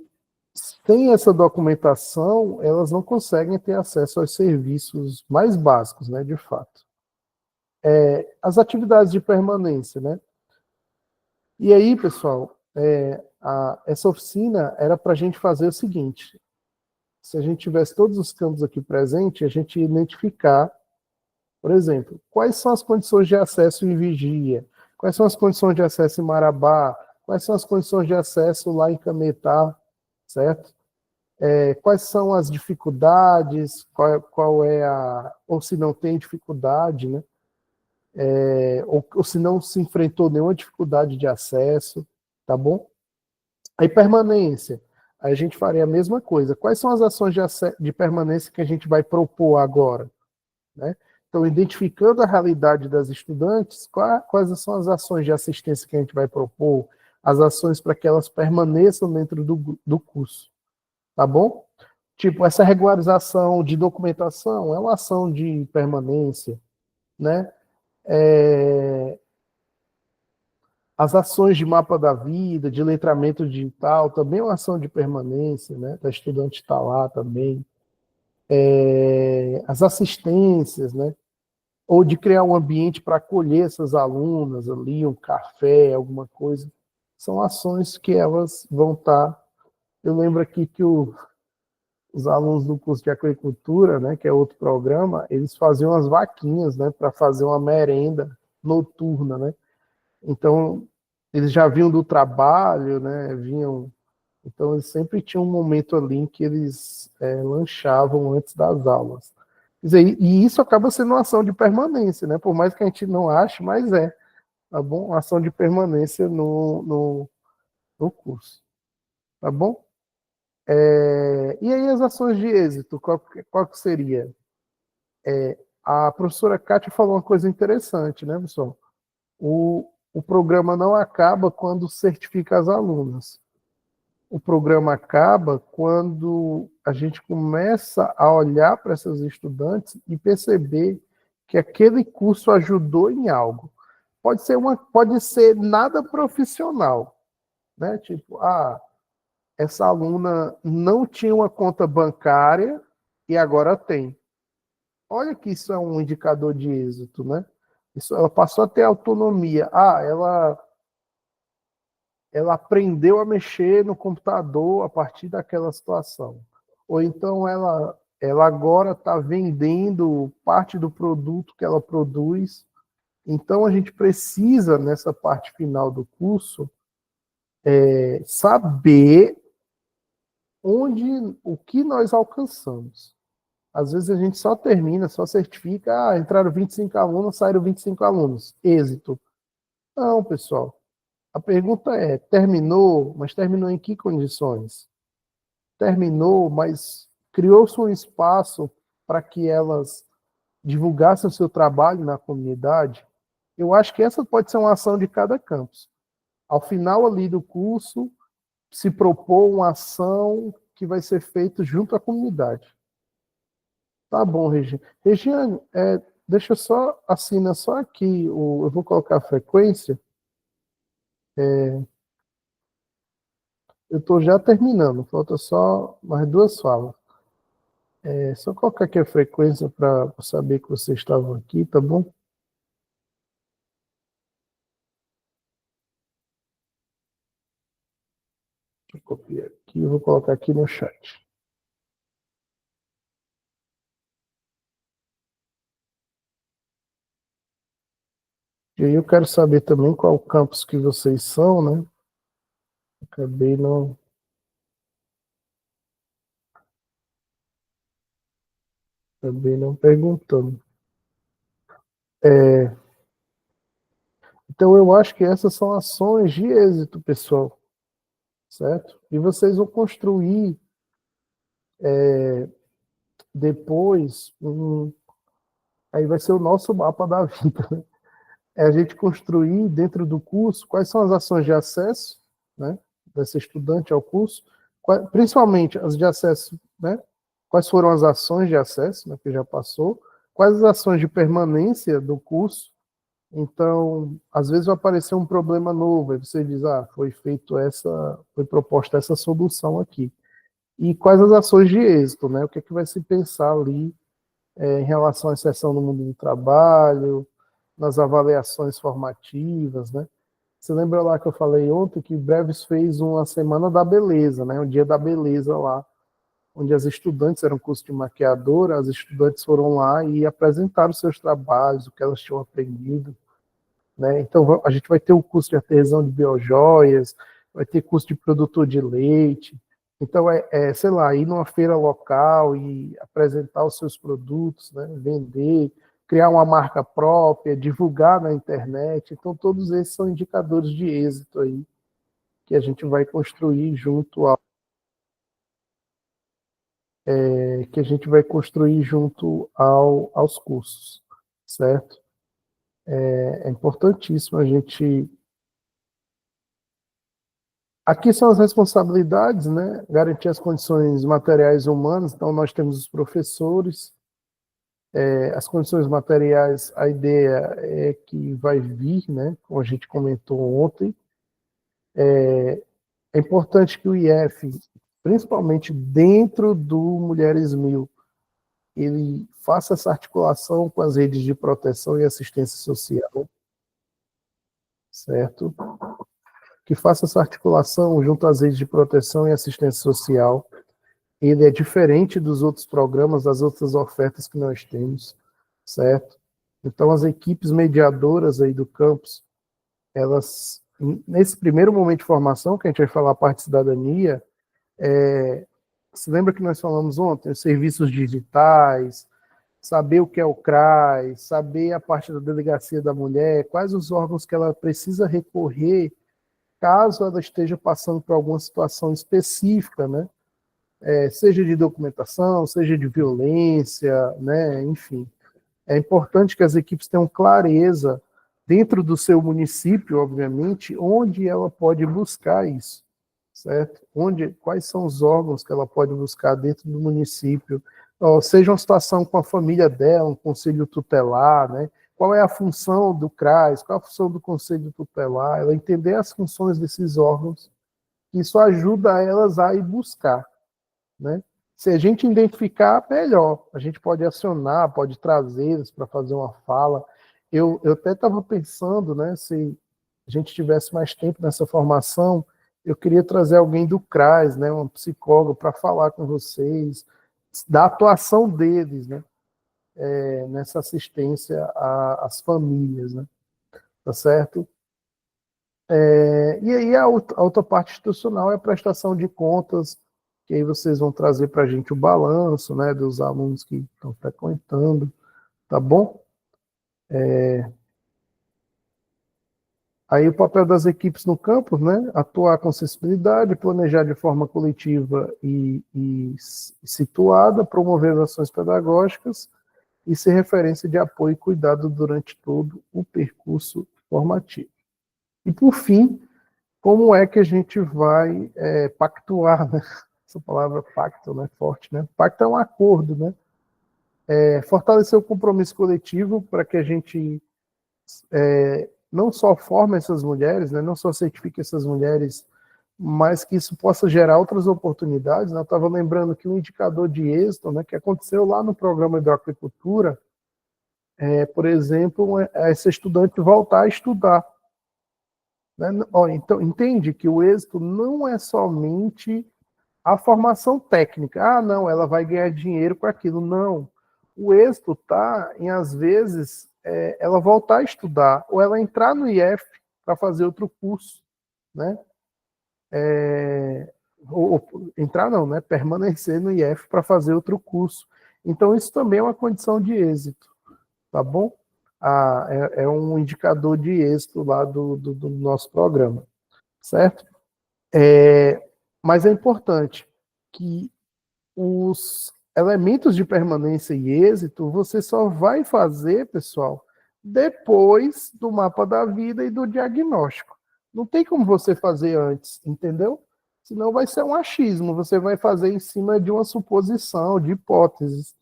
sem essa documentação, elas não conseguem ter acesso aos serviços mais básicos, né, de fato. As atividades de permanência, né? E aí, pessoal, essa oficina era para a gente fazer o seguinte: se a gente tivesse todos os campos aqui presentes, a gente ia identificar, por exemplo, quais são as condições de acesso em Vigia, quais são as condições de acesso em Marabá, quais são as condições de acesso lá em Cametá, certo? Quais são as dificuldades, qual é ou se não tem dificuldade, né? Ou se não se enfrentou nenhuma dificuldade de acesso, tá bom? Aí permanência, aí a gente faria a mesma coisa. Quais são as ações de permanência que a gente vai propor agora, né? Então, identificando a realidade das estudantes, quais são as ações de assistência que a gente vai propor, as ações para que elas permaneçam dentro do curso, tá bom? Tipo, essa regularização de documentação é uma ação de permanência, né? As ações de mapa da vida, de letramento digital, também é uma ação de permanência, né? Da estudante estar lá também. As assistências, né? Ou de criar um ambiente para acolher essas alunas ali, um café, alguma coisa. São ações que elas vão estar... Eu lembro aqui que os alunos do curso de aquicultura, né, que é outro programa, eles faziam as vaquinhas, né, para fazer uma merenda noturna, né? Então, eles já vinham do trabalho, né, então eles sempre tinham um momento ali em que eles lanchavam antes das aulas. Quer dizer, e isso acaba sendo uma ação de permanência, né? Por mais que a gente não ache, mas tá bom? Uma ação de permanência no curso, tá bom? E aí as ações de êxito, qual que seria? A professora Kátia falou uma coisa interessante, né, pessoal? O programa não acaba quando certifica as alunas. O programa acaba quando a gente começa a olhar para essas estudantes e perceber que aquele curso ajudou em algo. Pode ser nada profissional, né? Tipo, essa aluna não tinha uma conta bancária e agora tem. Olha que isso é um indicador de êxito, né? Ela passou a ter autonomia. Ela aprendeu a mexer no computador a partir daquela situação. Ou então ela agora está vendendo parte do produto que ela produz. Então a gente precisa, nessa parte final do curso, saber o que nós alcançamos. Às vezes a gente só termina, só certifica, entraram 25 alunos, saíram 25 alunos. Êxito. Não, pessoal. A pergunta é, terminou, mas terminou em que condições? Terminou, mas criou-se um espaço para que elas divulgassem o seu trabalho na comunidade? Eu acho que essa pode ser uma ação de cada campus. Ao final ali do curso, se propor uma ação que vai ser feita junto à comunidade. Tá bom, Regiane. Regiane, deixa eu só, assina só aqui, eu vou colocar a frequência. Eu estou já terminando, falta só mais duas falas. Só colocar aqui a frequência para saber que vocês estavam aqui, tá bom? Deixa eu copiar aqui, eu vou colocar aqui no chat. E aí eu quero saber também qual campus que vocês são, né? Acabei não perguntando. Então eu acho que essas são ações de êxito, pessoal, certo? E vocês vão construir depois, aí vai ser o nosso mapa da vida, né? É a gente construir dentro do curso quais são as ações de acesso, né, desse estudante ao curso, principalmente as de acesso, né, quais foram as ações de acesso, né, que já passou, quais as ações de permanência do curso. Então, às vezes vai aparecer um problema novo, aí você diz, foi proposta essa solução aqui. E quais as ações de êxito, né, o que é que vai se pensar ali em relação à inserção no mundo do trabalho, nas avaliações formativas, né? Você lembra lá que eu falei ontem que Breves fez uma semana da beleza, né? Um dia da beleza lá, onde as estudantes, eram curso de maquiadora, as estudantes foram lá e apresentaram seus trabalhos, o que elas tinham aprendido, né? Então a gente vai ter o curso de artesão de biojoias, vai ter curso de produtor de leite. Então sei lá, ir numa feira local e apresentar os seus produtos, né? Vender, criar uma marca própria, divulgar na internet. Então todos esses são indicadores de êxito aí que a gente vai construir aos cursos, certo? É importantíssimo a gente Aqui são as responsabilidades, né? Garantir as condições materiais e humanas. Então, nós temos os professores. As condições materiais, a ideia é que vai vir, né? Como a gente comentou ontem. É importante que o IF, principalmente dentro do Mulheres 1000, ele faça essa articulação com as redes de proteção e assistência social, certo? Que faça essa articulação junto às redes de proteção e assistência social. Ele é diferente dos outros programas, das outras ofertas que nós temos, certo? Então, as equipes mediadoras aí do campus, elas, nesse primeiro momento de formação, que a gente vai falar a parte de cidadania, se lembra que nós falamos ontem, os serviços digitais, saber o que é o CRAS, saber a parte da delegacia da mulher, quais os órgãos que ela precisa recorrer caso ela esteja passando por alguma situação específica, né? Seja de documentação, seja de violência, né? Enfim. É importante que as equipes tenham clareza dentro do seu município, obviamente, onde ela pode buscar isso, certo? Quais são os órgãos que ela pode buscar dentro do município, seja uma situação com a família dela, um conselho tutelar, né? Qual é a função do CRAS, qual é a função do conselho tutelar, ela entender as funções desses órgãos, isso ajuda elas a ir buscar, né? Se a gente identificar, melhor, a gente pode acionar, pode trazê-los para fazer uma fala. Eu até estava pensando, né, se a gente tivesse mais tempo nessa formação, eu queria trazer alguém do CRAS, né, um psicólogo, para falar com vocês, da atuação deles, né, nessa assistência às famílias, né, tá certo? E aí a outra parte institucional é a prestação de contas, que aí vocês vão trazer para a gente o balanço, né, dos alunos que estão frequentando, tá bom? Aí o papel das equipes no campus, né, atuar com sensibilidade, planejar de forma coletiva e situada, promover ações pedagógicas e ser referência de apoio e cuidado durante todo o percurso formativo. E por fim, como é que a gente vai pactuar, né? Essa palavra pacto, né, forte, né? Pacto é um acordo, né? Fortalecer o compromisso coletivo para que a gente não só forme essas mulheres, né, não só certifique essas mulheres, mas que isso possa gerar outras oportunidades, né? Eu estava lembrando que um indicador de êxito, né, que aconteceu lá no programa de agricultura, por exemplo, essa estudante voltar a estudar. Né? Então, entende que o êxito não é somente a formação técnica. Ah, não, ela vai ganhar dinheiro com aquilo. Não. O êxito está em, às vezes, ela voltar a estudar, ou ela entrar no IF para fazer outro curso, né? Ou entrar não, né? Permanecer no IF para fazer outro curso. Então, isso também é uma condição de êxito, tá bom? É um indicador de êxito lá do nosso programa, certo? Mas é importante que os elementos de permanência e êxito você só vai fazer, pessoal, depois do mapa da vida e do diagnóstico. Não tem como você fazer antes, entendeu? Senão vai ser um achismo, você vai fazer em cima de uma suposição, de hipóteses.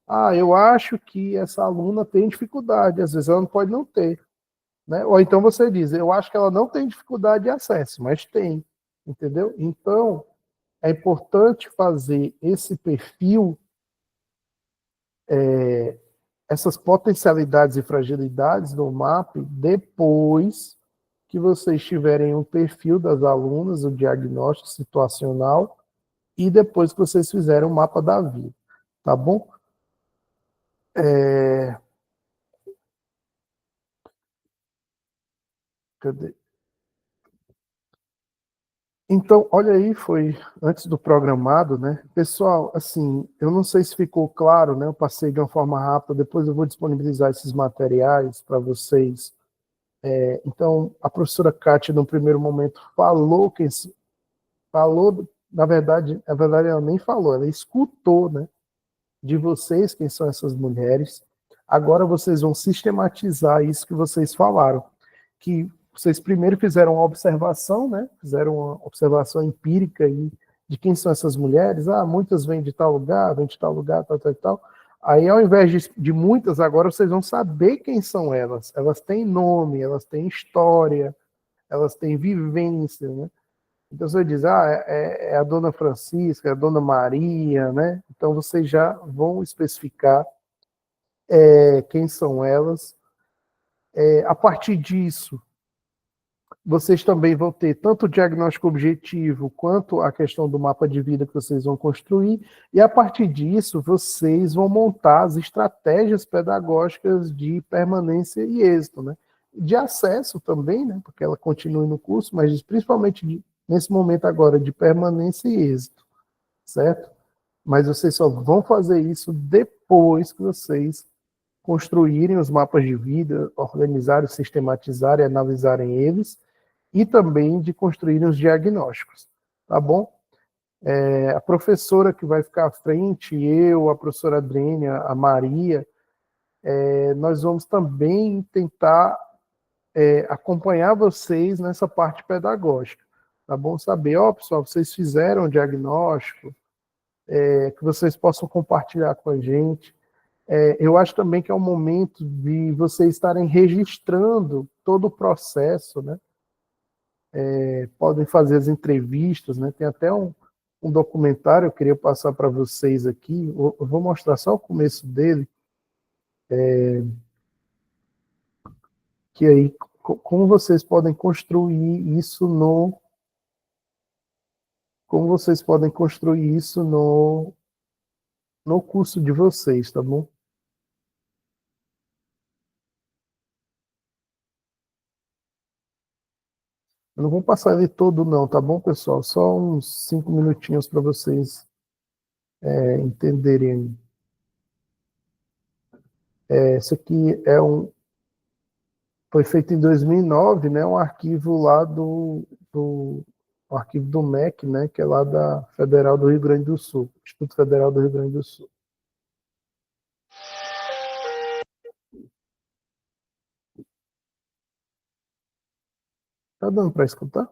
Ah, eu acho que essa aluna tem dificuldade, às vezes ela não pode não ter, né? Ou então você diz, eu acho que ela não tem dificuldade de acesso, mas tem, entendeu? Então, é importante fazer esse perfil, essas potencialidades e fragilidades do MAP depois que vocês tiverem um perfil das alunas, o diagnóstico situacional, e depois que vocês fizerem o mapa da vida, tá bom? Cadê? Então, olha aí, foi antes do programado, né? Pessoal, assim, eu não sei se ficou claro, né? Eu passei de uma forma rápida, depois eu vou disponibilizar esses materiais para vocês. Então, a professora Kátia, no primeiro momento, falou, na verdade ela nem falou, ela escutou, né? De vocês, quem são essas mulheres. Agora vocês vão sistematizar isso que vocês falaram, que vocês primeiro fizeram uma observação, né? Fizeram uma observação empírica aí de quem são essas mulheres. Ah, muitas vêm de tal lugar, vêm de tal lugar, tal, tal, tal. Aí, ao invés de muitas, agora vocês vão saber quem são elas. Elas têm nome, elas têm história, elas têm vivência, né? Então você diz, é a Dona Francisca, é a Dona Maria, né? Então vocês já vão especificar quem são elas. A partir disso, vocês também vão ter tanto o diagnóstico objetivo quanto a questão do mapa de vida que vocês vão construir, e a partir disso vocês vão montar as estratégias pedagógicas de permanência e êxito, né? De acesso também, né? Porque ela continue no curso, mas principalmente nesse momento agora de permanência e êxito, certo? Mas vocês só vão fazer isso depois que vocês construírem os mapas de vida, organizarem, sistematizarem, analisarem eles, e também de construírem os diagnósticos, tá bom? A professora que vai ficar à frente, eu, a professora Adrênia, a Maria, nós vamos também tentar acompanhar vocês nessa parte pedagógica, tá bom? Saber, pessoal, vocês fizeram o diagnóstico, que vocês possam compartilhar com a gente. Eu acho também que é o momento de vocês estarem registrando todo o processo, né? Podem fazer as entrevistas, né? Tem até um documentário, eu queria passar para vocês aqui, eu vou mostrar só o começo dele, que aí, como vocês podem construir isso no curso de vocês, tá bom? Eu não vou passar ele todo não, tá bom, pessoal? Só uns 5 minutinhos para vocês entenderem. Esse aqui foi feito em 2009, né? Um arquivo lá um arquivo do MEC, né? Que é lá da Federal do Rio Grande do Sul, Instituto Federal do Rio Grande do Sul. Tá dando para escutar?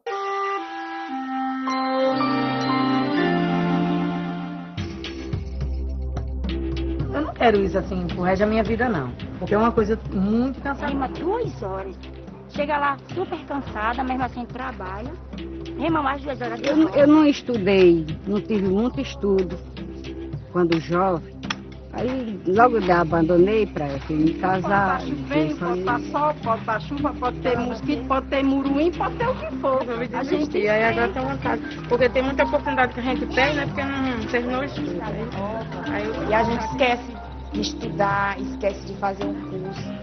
Eu não quero isso assim pro resto da minha vida, não. Porque é uma coisa muito cansativa. Rema 2 horas. Chega lá super cansada, mesmo assim trabalha. Rema mais 2 horas. Eu não estudei, não tive muito estudo quando jovem. Aí logo já abandonei para me casar. Pode estar chovendo, pode estar sol, pode estar chuva, pode ter mosquito, pode ter muruim, pode ter o que for. A gente, aí agora tem vontade. Porque tem muita oportunidade que a gente tem, né? Porque não terminou o estudo. E a gente esquece de estudar, esquece de fazer um curso.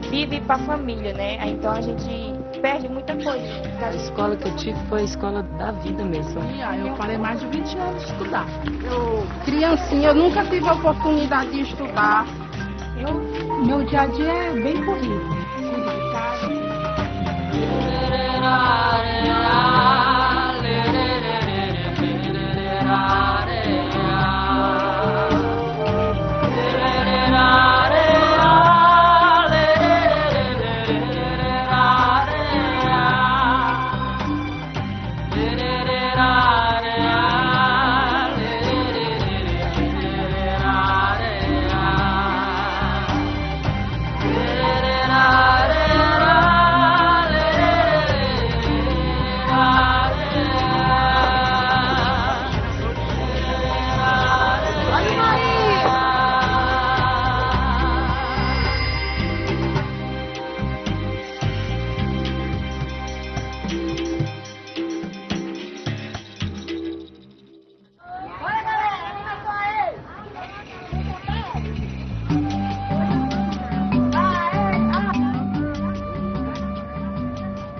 Vive para a família, né? Então a gente perde muita coisa. A escola que eu tive foi a escola da vida mesmo. Eu parei mais de 20 anos de estudar. Criancinha, eu nunca tive a oportunidade de estudar. Meu dia a dia é bem corrido.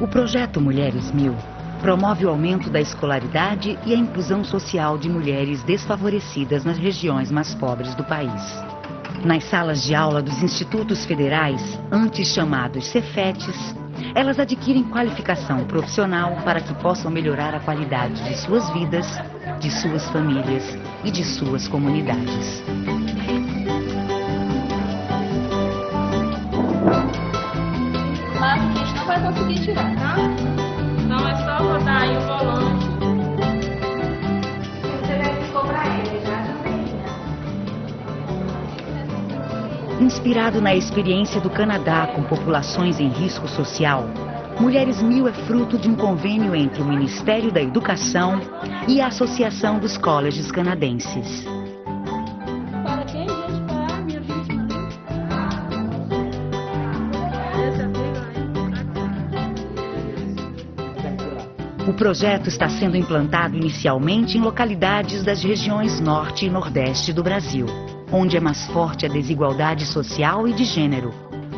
O projeto Mulheres 1000 promove o aumento da escolaridade e a inclusão social de mulheres desfavorecidas nas regiões mais pobres do país. Nas salas de aula dos institutos federais, antes chamados Cefetes, elas adquirem qualificação profissional para que possam melhorar a qualidade de suas vidas, de suas famílias e de suas comunidades. Mas a gente não vai conseguir tirar. Inspirado na experiência do Canadá com populações em risco social, Mulheres 1000 é fruto de um convênio entre o Ministério da Educação e a Associação dos Colleges Canadenses. Para quem, gente? Para a minha vítima. O projeto está sendo implantado inicialmente em localidades das regiões Norte e Nordeste do Brasil, onde é mais forte a desigualdade social e de gênero,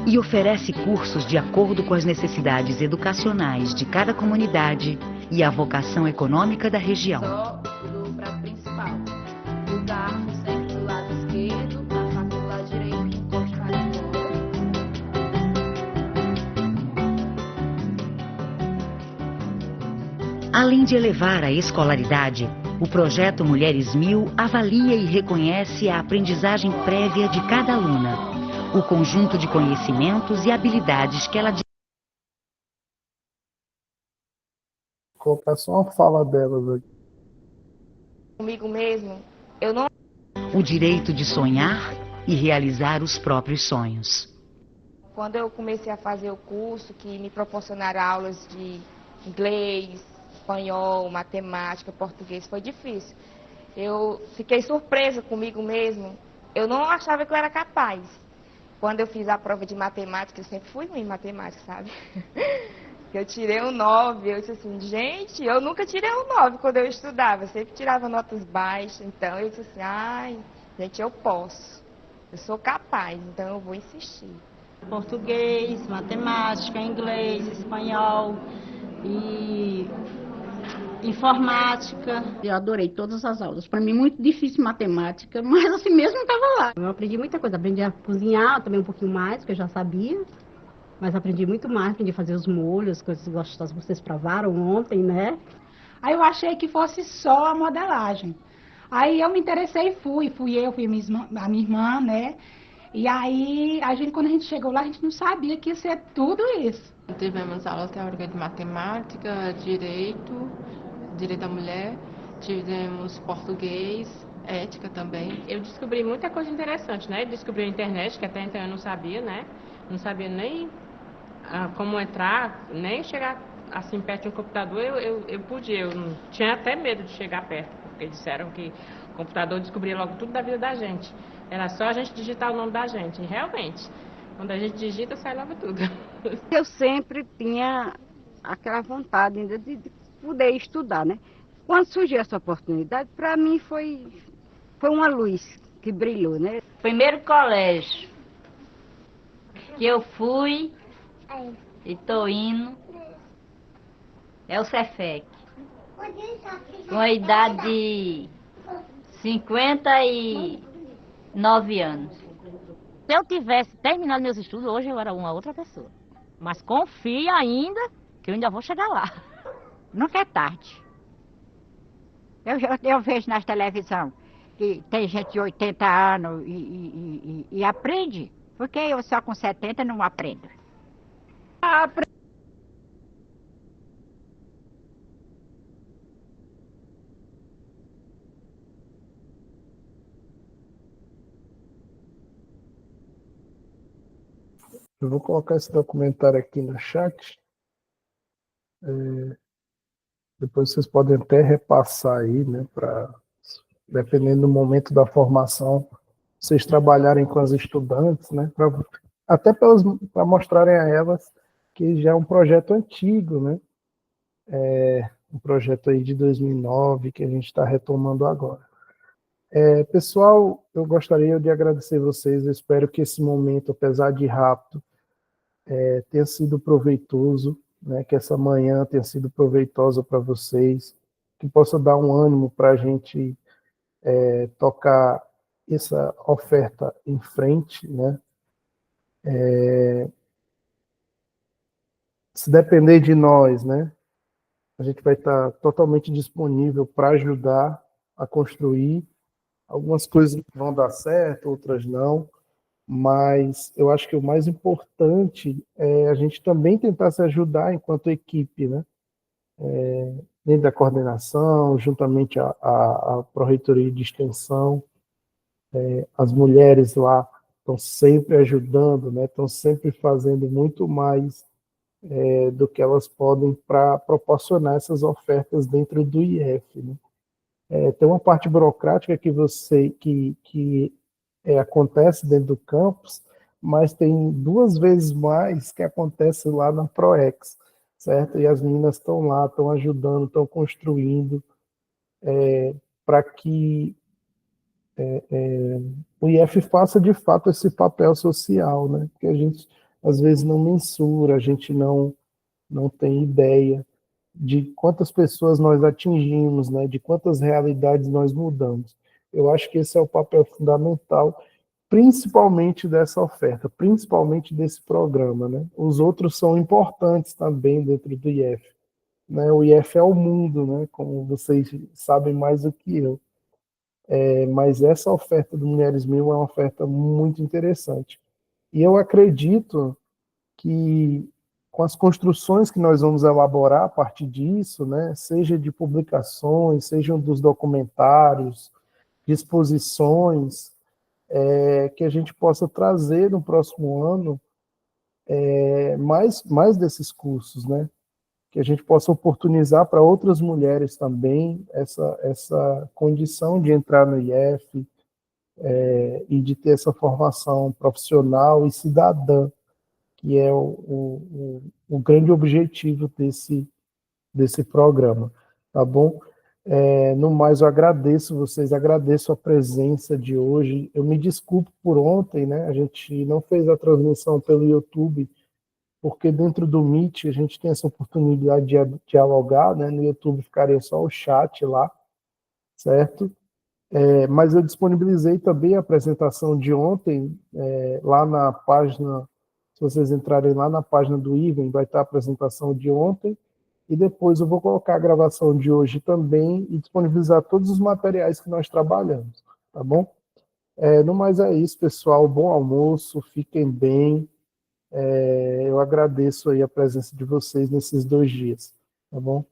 e oferece cursos de acordo com as necessidades educacionais de cada comunidade e a vocação econômica da região. Só do prato principal. O garfo sempre do lado esquerdo, a faca do lado direito, encoste para fora. Além de elevar a escolaridade, o projeto Mulheres 1000 avalia e reconhece a aprendizagem prévia de cada aluna, o conjunto de conhecimentos e habilidades que ela... Colocar só uma fala delas aqui. Comigo mesmo, eu não... O direito de sonhar e realizar os próprios sonhos. Quando eu comecei a fazer o curso, que me proporcionaram aulas de inglês, espanhol, matemática, português, foi difícil. Eu fiquei surpresa comigo mesmo. Eu não achava que eu era capaz. Quando eu fiz a prova de matemática, eu sempre fui ruim em matemática, sabe? Eu tirei um 9, eu disse assim, gente, eu nunca tirei um 9 quando eu estudava, eu sempre tirava notas baixas, então eu disse assim, ai, gente, eu posso, eu sou capaz, então eu vou insistir. Português, matemática, inglês, espanhol e informática. Eu adorei todas as aulas. Para mim, muito difícil matemática, mas assim mesmo estava lá. Eu aprendi muita coisa. Aprendi a cozinhar também um pouquinho mais, porque eu já sabia. Mas aprendi muito mais. Aprendi a fazer os molhos, coisas gostosas. Vocês provaram ontem, né? Aí eu achei que fosse só a modelagem. Aí eu me interessei e fui a minha irmã, né? E aí, quando a gente chegou lá, a gente não sabia que ia ser tudo isso. Tivemos aula teórica de matemática, direito da mulher, tivemos português, ética também. Eu descobri muita coisa interessante, né? Descobri a internet, que até então eu não sabia, né? Não sabia nem como entrar, nem chegar assim perto de um computador, eu podia. Eu não, tinha até medo de chegar perto, porque disseram que o computador descobria logo tudo da vida da gente. Era só a gente digitar o nome da gente. E realmente, quando a gente digita, sai logo tudo. Eu sempre tinha aquela vontade ainda de poder estudar, né? Quando surgiu essa oportunidade, para mim foi uma luz que brilhou, né? Primeiro colégio que eu fui e tô indo é o Cefec, com a idade de 59 anos. Se eu tivesse terminado meus estudos, hoje eu era uma outra pessoa. Mas confio ainda que eu ainda vou chegar lá. Nunca é tarde. Eu vejo nas televisão que tem gente de 80 anos e aprende. Porque eu só com 70 não aprendo. Eu vou colocar esse documentário aqui no chat. Depois vocês podem até repassar aí, né, dependendo do momento da formação, vocês trabalharem com as estudantes, né, até para mostrarem a elas que já é um projeto antigo, né, um projeto aí de 2009 que a gente está retomando agora. Pessoal, eu gostaria de agradecer vocês, eu espero que esse momento, apesar de rápido, tenha sido proveitoso, né, que essa manhã tenha sido proveitosa para vocês, que possa dar um ânimo para a gente tocar essa oferta em frente, né? Se depender de nós, né, a gente vai estar totalmente disponível para ajudar a construir. Algumas coisas vão dar certo, outras não, mas eu acho que o mais importante é a gente também tentar se ajudar enquanto equipe, né? Dentro da coordenação, juntamente à Pró-Reitoria de Extensão, as mulheres lá estão sempre ajudando, né? Estão sempre fazendo muito mais do que elas podem para proporcionar essas ofertas dentro do IF, né? Tem uma parte burocrática que acontece dentro do campus, mas tem 2 vezes mais que acontece lá na ProEx, certo? E as meninas estão lá, estão ajudando, estão construindo para que o IF faça de fato esse papel social, né? Que a gente às vezes não mensura, a gente não tem ideia de quantas pessoas nós atingimos, né? De quantas realidades nós mudamos. Eu acho que esse é o papel fundamental, principalmente dessa oferta, principalmente desse programa, né? Os outros são importantes também dentro do IF, né? O IF é o mundo, né? Como vocês sabem mais do que eu. Mas essa oferta do Mulheres 1000 é uma oferta muito interessante. E eu acredito que com as construções que nós vamos elaborar a partir disso, né, seja de publicações, sejam dos documentários, de exposições, que a gente possa trazer no próximo ano mais desses cursos, né, que a gente possa oportunizar para outras mulheres também essa condição de entrar no IF e de ter essa formação profissional e cidadã, que é o grande objetivo desse programa, tá bom? No mais, eu agradeço vocês, agradeço a presença de hoje. Eu me desculpo por ontem, né? A gente não fez a transmissão pelo YouTube, porque dentro do Meet a gente tem essa oportunidade de dialogar, né? No YouTube ficaria só o chat lá, certo? Mas eu disponibilizei também a apresentação de ontem, lá na página, se vocês entrarem lá na página do IVEN, vai estar a apresentação de ontem, e depois eu vou colocar a gravação de hoje também e disponibilizar todos os materiais que nós trabalhamos, tá bom? No mais é isso, pessoal, bom almoço, fiquem bem, eu agradeço aí a presença de vocês nesses 2 dias, tá bom?